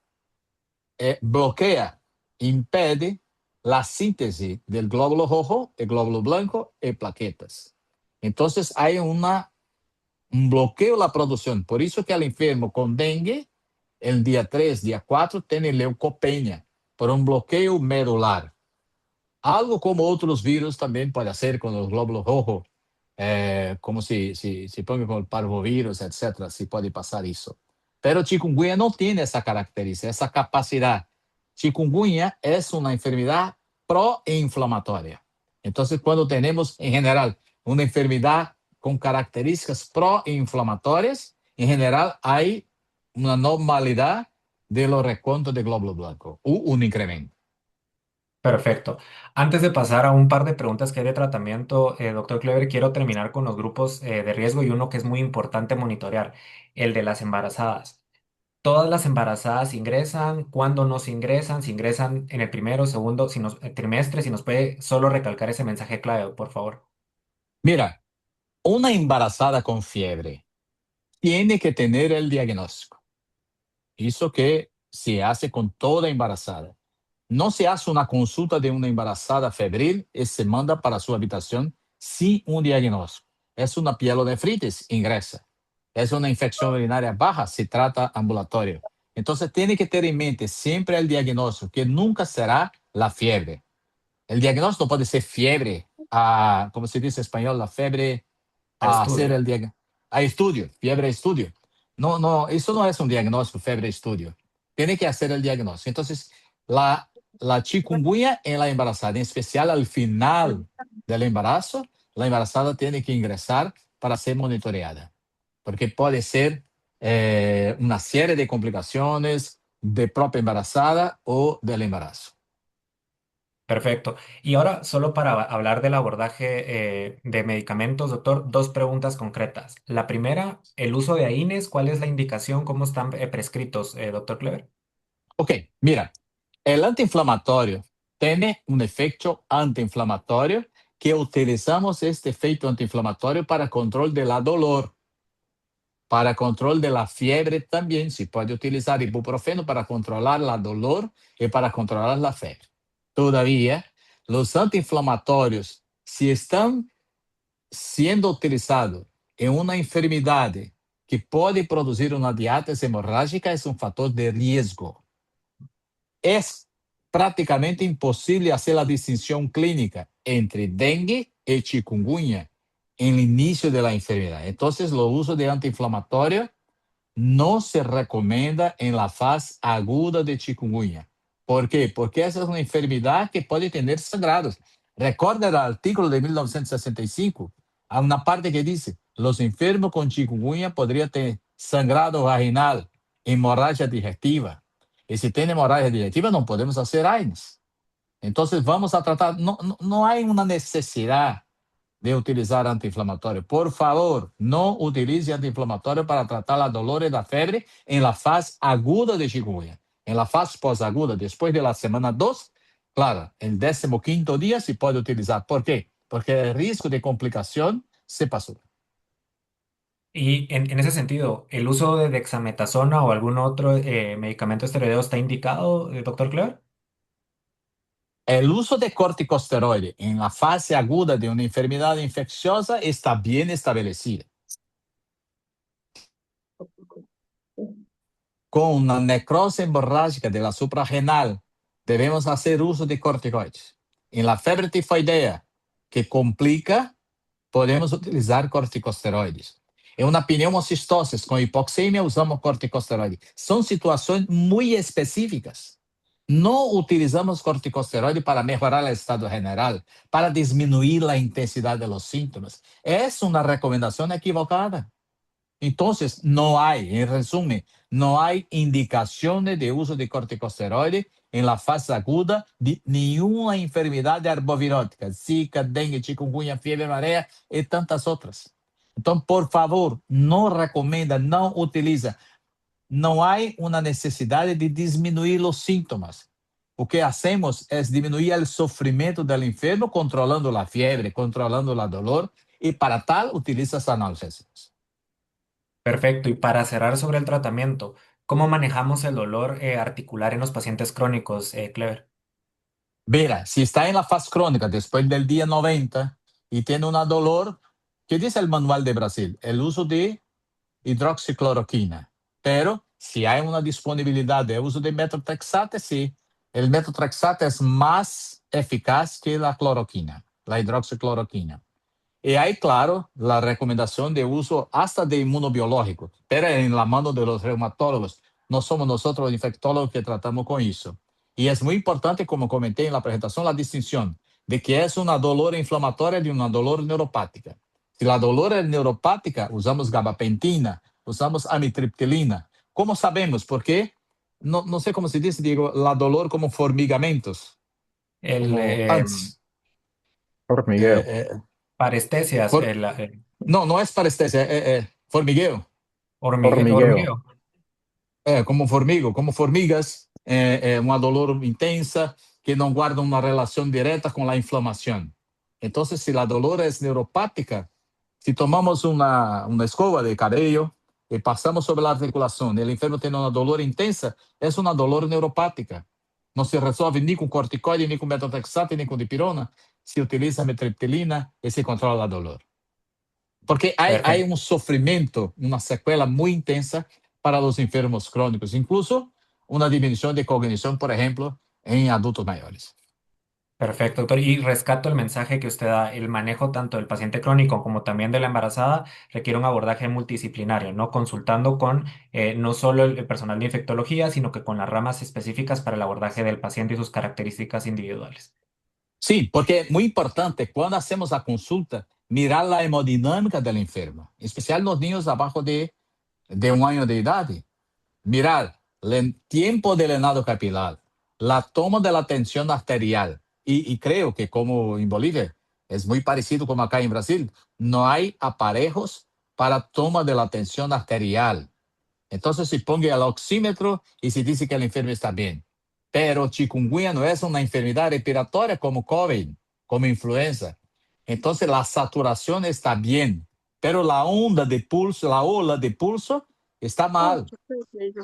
bloquea, impide la síntesis del glóbulo rojo, el glóbulo blanco y plaquetas. Entonces hay un bloqueo de la producción. Por eso que el enfermo con dengue, el día 3, día 4, tiene leucopenia, por un bloqueo medular. Algo como otros virus también puede hacer con los glóbulos rojos, como si ponga con el parvovirus, etcétera, si puede pasar eso. Pero chikungunya no tiene esa característica, esa capacidad. Chikungunya es una enfermedad proinflamatoria. Entonces, cuando tenemos en general una enfermedad con características proinflamatorias, en general hay una normalidad de los recuentos de glóbulo blanco o un incremento. Perfecto. Antes de pasar a un par de preguntas que hay de tratamiento, doctor Clever, quiero terminar con los grupos de riesgo y uno que es muy importante monitorear, el de las embarazadas. ¿Todas las embarazadas ingresan? ¿Cuándo no se ingresan? Si ingresan en el primero, segundo, trimestre, si nos puede solo recalcar ese mensaje clave, por favor. Mira, una embarazada con fiebre tiene que tener el diagnóstico. Eso que se hace con toda embarazada. No se hace una consulta de una embarazada febril y se manda para su habitación sin un diagnóstico. Es una pielonefritis, ingresa. Es una infección urinaria baja, se trata ambulatorio. Entonces tiene que tener en mente siempre el diagnóstico, que nunca será la fiebre. El diagnóstico puede ser fiebre, como se dice en español, la fiebre Al a hacer estudio. el diagnóstico. A estudio, fiebre a estudio. No, no, eso no es un diagnóstico, fiebre a estudio. Tiene que hacer el diagnóstico. Entonces, la chikungunya en la embarazada, en especial al final del embarazo, la embarazada tiene que ingresar para ser monitoreada, porque puede ser una serie de complicaciones de propia embarazada o del embarazo. Perfecto. Y ahora, solo para hablar del abordaje de medicamentos, doctor, dos preguntas concretas. La primera, el uso de AINES, ¿cuál es la indicación? ¿Cómo están prescritos, doctor Clever? Ok, mira, el antiinflamatorio tiene un efecto antiinflamatorio que utilizamos este efecto antiinflamatorio para control de la dolor, para control de la fiebre también. Se puede utilizar ibuprofeno para controlar la dolor y para controlar la fiebre. Todavía, los antiinflamatorios, si están siendo utilizados en una enfermedad que puede producir una diátesis hemorrágica, es un factor de riesgo. Es prácticamente imposible hacer la distinción clínica entre dengue y chikungunya en el inicio de la enfermedad. Entonces, el uso de antiinflamatorio no se recomienda en la fase aguda de chikungunya. ¿Por qué? Porque esa es una enfermedad que puede tener sangrados. Recuerda el artículo de 1965, hay una parte que dice, los enfermos con chikungunya podrían tener sangrado vaginal, hemorragia digestiva. Y si tiene hemorragia digestiva, no podemos hacer AINES. Entonces vamos a tratar, no hay una necesidad de utilizar antiinflamatorio. Por favor, no utilice antiinflamatorio para tratar la dolor y la fiebre en la fase aguda de chikungunya. En la fase posaguda, después de la semana 2, claro, el 15º día se puede utilizar. ¿Por qué? Porque el riesgo de complicación se pasó. Y en ese sentido, ¿el uso de dexametasona o algún otro medicamento esteroideo está indicado, doctor Clever? El uso de corticosteroide en la fase aguda de una enfermedad infecciosa está bien establecido. Con una necrosis hemorrágica de la suprarrenal, debemos hacer uso de corticoides. En la fiebre tifoidea, que complica, podemos utilizar corticosteroides. En una pneumocistosis con hipoxemia, usamos corticosteroides. Son situaciones muy específicas. No utilizamos corticosteroides para mejorar el estado general, para disminuir la intensidad de los síntomas. Es una recomendación equivocada. Entonces, no hay, en resumen, no hay indicaciones de uso de corticosteroides en la fase aguda de ninguna enfermedad arbovirótica, Zika, dengue, chikungunya, fiebre amarilla y tantas otras. Entonces, por favor, no recomienda, no utiliza. No hay una necesidad de disminuir los síntomas. Lo que hacemos es disminuir el sufrimiento del enfermo controlando la fiebre, controlando la dolor, y para tal utilizas analgésicos. Perfecto. Y para cerrar sobre el tratamiento, ¿cómo manejamos el dolor articular en los pacientes crónicos, Clever? Mira, si está en la fase crónica después del día 90 y tiene un dolor, ¿qué dice el manual de Brasil? El uso de hidroxicloroquina. Pero si hay una disponibilidad de uso de metotrexate, sí, el metotrexate es más eficaz que la cloroquina, la hidroxicloroquina. Y hay, claro, la recomendación de uso hasta de inmunobiológicos, pero en la mano de los reumatólogos. No somos nosotros los infectólogos que tratamos con eso. Y es muy importante, como comenté en la presentación, la distinción de que es una dolor inflamatoria de una dolor neuropática. Si la dolor es neuropática, usamos gabapentina, usamos amitriptilina. ¿Cómo sabemos? Porque no sé cómo se dice, Diego, la dolor como formigamentos, El como antes. Hormigueo. Eh, eh, parestesias, for- no, no es parestesia, formigueo. Hormigueo. hormigueo. Como formigo, como formigas, uma dolor intensa que não guarda uma relação direta com a inflamação. Então, se a dolor é neuropática, se tomamos uma escova de cabelo e passamos sobre a articulação, e o enfermo tem uma dolor intensa, é uma dolor neuropática. Não se resolve nem com corticoide, nem com metotrexato, nem com dipirona. Se utiliza metriptilina e se controla a dolor. Porque hay Perfecto. un sufrimiento, una secuela muy intensa para los enfermos crónicos, incluso una disminución de cognición, por ejemplo, en adultos mayores. Perfecto, doctor. Y rescato el mensaje que usted da. El manejo tanto del paciente crónico como también de la embarazada requiere un abordaje multidisciplinario, ¿no? Consultando con no solo el personal de infectología, sino que con las ramas específicas para el abordaje del paciente y sus características individuales. Sí, porque es muy importante cuando hacemos la consulta mirar la hemodinámica del enfermo, en especial los niños abajo de 1 año de edad. Mirar el tiempo del llenado capilar, la toma de la tensión arterial. Y creo que como en Bolivia es muy parecido como acá en Brasil, no hay aparejos para toma de la tensión arterial. Entonces se ponga el oxímetro y se dice que el enfermo está bien. Pero chikungunya no es una enfermedad respiratoria como COVID, como influenza. Entonces la saturación está bien, pero la onda de pulso, la ola de pulso está mal.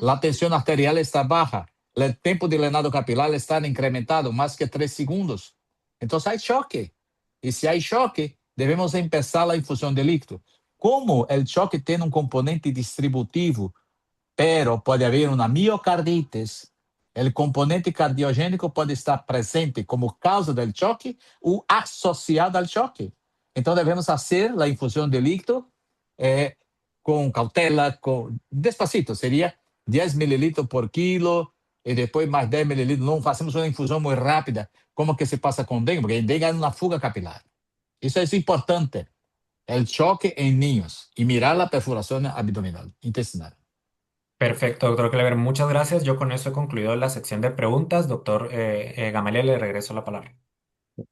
La tensión arterial está baja. El tiempo de llenado capilar está incrementado más que 3 segundos. Entonces hay choque. Y si hay choque, debemos empezar la infusión de líquido. Como el choque tiene un componente distributivo, pero puede haber una miocarditis, el componente cardiogénico puede estar presente como causa del choque o asociado al choque. Entonces debemos hacer la infusión de líquido con cautela, despacito, sería 10 mililitros por kilo y después más 10 mililitros. No hacemos una infusión muy rápida, como que se pasa con dengue, porque el dengue es una fuga capilar. Eso es importante, el choque en niños y mirar la perforación abdominal, intestinal. Perfecto, doctor Kleber. Muchas gracias. Yo con eso he concluido la sección de preguntas. Doctor Gamaliel, le regreso la palabra.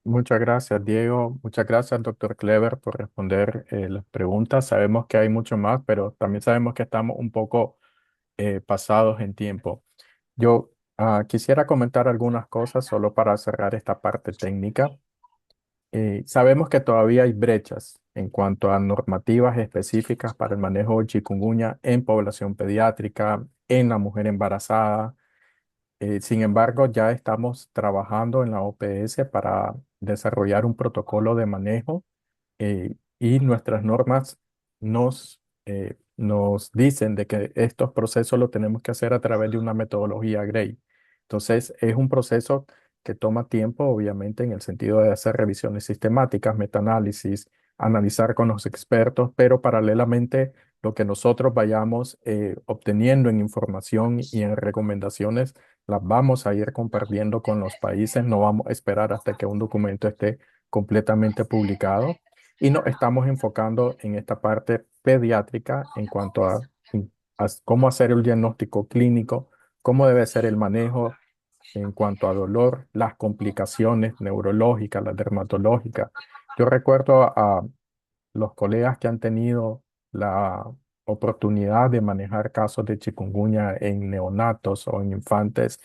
Muchas gracias, Diego. Muchas gracias, doctor Clever, por responder las preguntas. Sabemos que hay mucho más, pero también sabemos que estamos un poco pasados en tiempo. Yo quisiera comentar algunas cosas solo para cerrar esta parte técnica. Sabemos que todavía hay brechas en cuanto a normativas específicas para el manejo de chikungunya en población pediátrica, en la mujer embarazada. Sin embargo, ya estamos trabajando en la OPS para desarrollar un protocolo de manejo y nuestras normas nos dicen de que estos procesos los tenemos que hacer a través de una metodología Gray. Entonces, es un proceso que toma tiempo, obviamente, en el sentido de hacer revisiones sistemáticas, metaanálisis, analizar con los expertos, pero paralelamente lo que nosotros vayamos obteniendo en información y en recomendaciones, las vamos a ir compartiendo con los países. No vamos a esperar hasta que un documento esté completamente publicado y nos estamos enfocando en esta parte pediátrica en cuanto a cómo hacer el diagnóstico clínico, cómo debe ser el manejo en cuanto a dolor, las complicaciones neurológicas, las dermatológicas. Yo recuerdo a los colegas que han tenido la oportunidad de manejar casos de chikungunya en neonatos o en infantes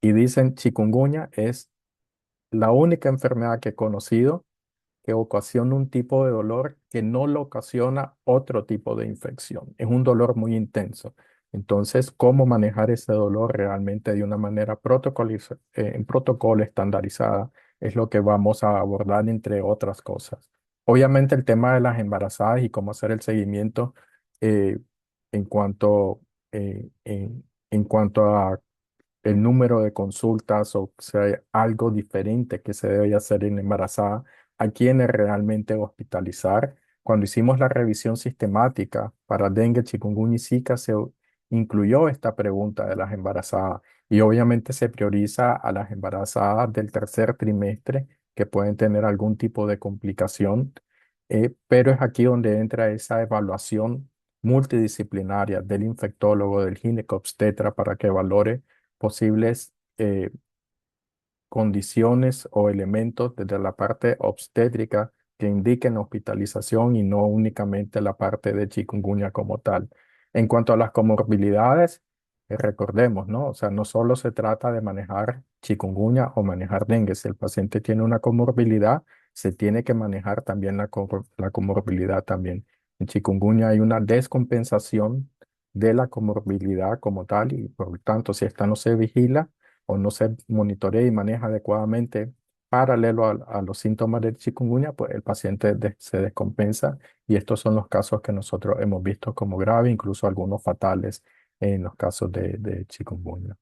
y dicen chikungunya es la única enfermedad que he conocido que ocasiona un tipo de dolor que no lo ocasiona otro tipo de infección. Es un dolor muy intenso. Entonces, ¿cómo manejar ese dolor realmente de una manera en protocolo estandarizada? Es lo que vamos a abordar entre otras cosas. Obviamente el tema de las embarazadas y cómo hacer el seguimiento eh, en cuanto, en cuanto a el número de consultas o sea algo diferente que se debe hacer en la embarazada, a quiénes realmente hospitalizar. Cuando hicimos la revisión sistemática para dengue, chikungunya y Zika, se incluyó esta pregunta de las embarazadas y obviamente se prioriza a las embarazadas del tercer trimestre que pueden tener algún tipo de complicación, pero es aquí donde entra esa evaluación multidisciplinaria del infectólogo, del ginecobstetra para que valore posibles condiciones o elementos desde la parte obstétrica que indiquen hospitalización y no únicamente la parte de chikungunya como tal. En cuanto a las comorbilidades, recordemos, ¿no? O sea, no solo se trata de manejar chikungunya o manejar dengue. Si el paciente tiene una comorbilidad, se tiene que manejar también la comorbilidad también. En chikungunya hay una descompensación de la comorbilidad como tal y por lo tanto, si esta no se vigila, o no se monitorea y maneja adecuadamente paralelo a los síntomas del chikungunya, pues el paciente se descompensa y estos son los casos que nosotros hemos visto como graves, incluso algunos fatales en los casos de chikungunya.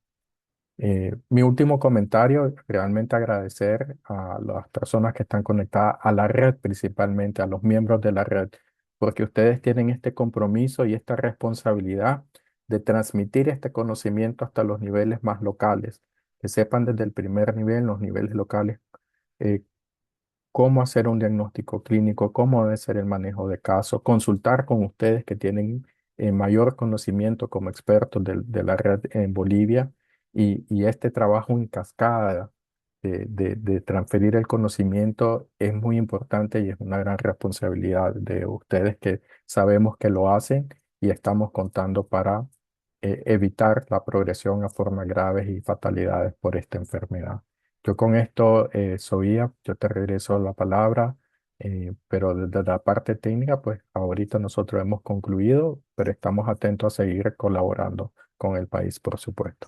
Mi último comentario, realmente agradecer a las personas que están conectadas a la red, principalmente a los miembros de la red, porque ustedes tienen este compromiso y esta responsabilidad de transmitir este conocimiento hasta los niveles más locales, que sepan desde el primer nivel, los niveles locales, eh, cómo hacer un diagnóstico clínico, cómo debe ser el manejo de casos, consultar con ustedes que tienen mayor conocimiento como expertos de la red en Bolivia y este trabajo en cascada de transferir el conocimiento es muy importante y es una gran responsabilidad de ustedes que sabemos que lo hacen y estamos contando para evitar la progresión a formas graves y fatalidades por esta enfermedad. Yo con esto, Sofía, yo te regreso la palabra, pero desde la parte técnica, pues ahorita nosotros hemos concluido, pero estamos atentos a seguir colaborando con el país, por supuesto.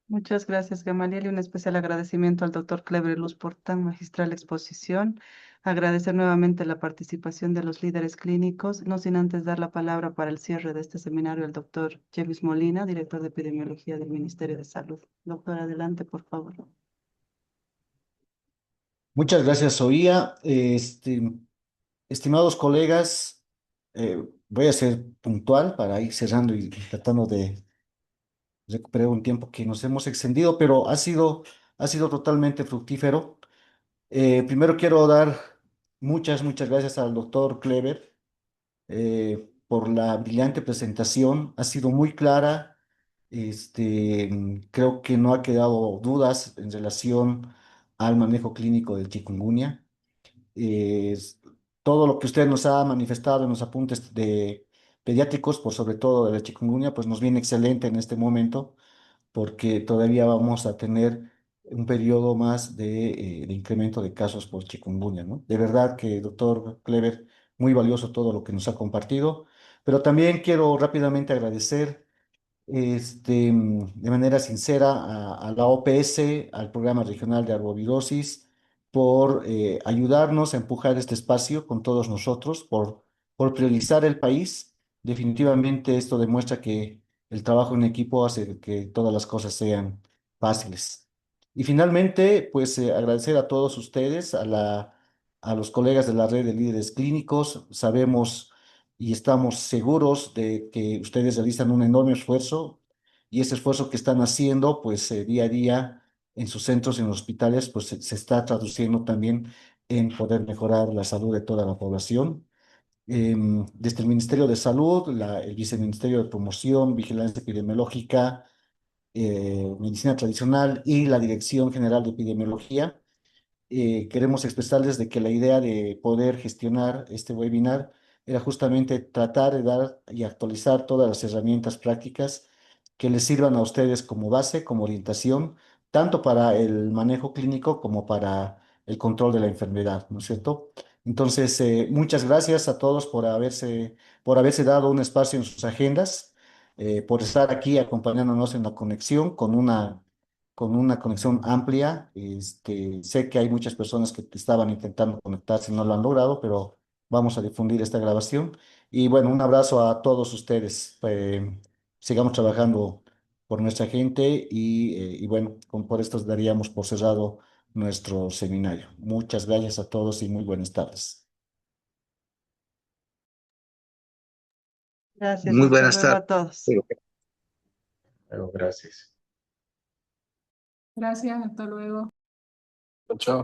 Muchas gracias, Gamaliel, y un especial agradecimiento al doctor Kleber Luz por tan magistral exposición. Agradecer nuevamente la participación de los líderes clínicos, no sin antes dar la palabra para el cierre de este seminario al doctor James Molina, director de epidemiología del Ministerio de Salud. Doctor, adelante, por favor. Muchas gracias, Oía. Estimados colegas, voy a ser puntual para ir cerrando y tratando de recuperar un tiempo que nos hemos extendido, pero ha sido totalmente fructífero. Primero quiero dar muchas gracias al doctor Kleber por la brillante presentación. Ha sido muy clara. Creo que no ha quedado dudas en relación al manejo clínico del chikungunya. Es- Todo lo que usted nos ha manifestado en los apuntes de pediátricos, por sobre todo de la chikungunya, pues nos viene excelente en este momento, porque todavía vamos a tener un periodo más de incremento de casos por chikungunya, ¿no? De verdad que, doctor Kleber, muy valioso todo lo que nos ha compartido, pero también quiero rápidamente agradecer de manera sincera a la OPS, al Programa Regional de Arbovirosis, por ayudarnos a empujar este espacio con todos nosotros, por priorizar el país. Definitivamente esto demuestra que el trabajo en equipo hace que todas las cosas sean fáciles. Y finalmente, pues agradecer a todos ustedes, a los colegas de la red de líderes clínicos. Sabemos y estamos seguros de que ustedes realizan un enorme esfuerzo y ese esfuerzo que están haciendo, pues día a día en sus centros, en los hospitales, pues se está traduciendo también en poder mejorar la salud de toda la población. Desde el Ministerio de Salud, el Viceministerio de Promoción, Vigilancia Epidemiológica, Medicina Tradicional y la Dirección General de Epidemiología, queremos expresarles de que la idea de poder gestionar este webinar era justamente tratar de dar y actualizar todas las herramientas prácticas que les sirvan a ustedes como base, como orientación, tanto para el manejo clínico como para el control de la enfermedad, ¿no es cierto? Entonces, muchas gracias a todos por haberse dado un espacio en sus agendas, por estar aquí acompañándonos en la conexión con una conexión amplia. Sé que hay muchas personas que estaban intentando conectarse y no lo han logrado, pero vamos a difundir esta grabación. Y bueno, un abrazo a todos ustedes. Sigamos trabajando por nuestra gente y bueno, por esto daríamos por cerrado nuestro seminario. Muchas gracias a todos y muy buenas tardes. Gracias, Muy hasta buenas luego tardes. a todos. Pero gracias. Gracias, hasta luego. Chao.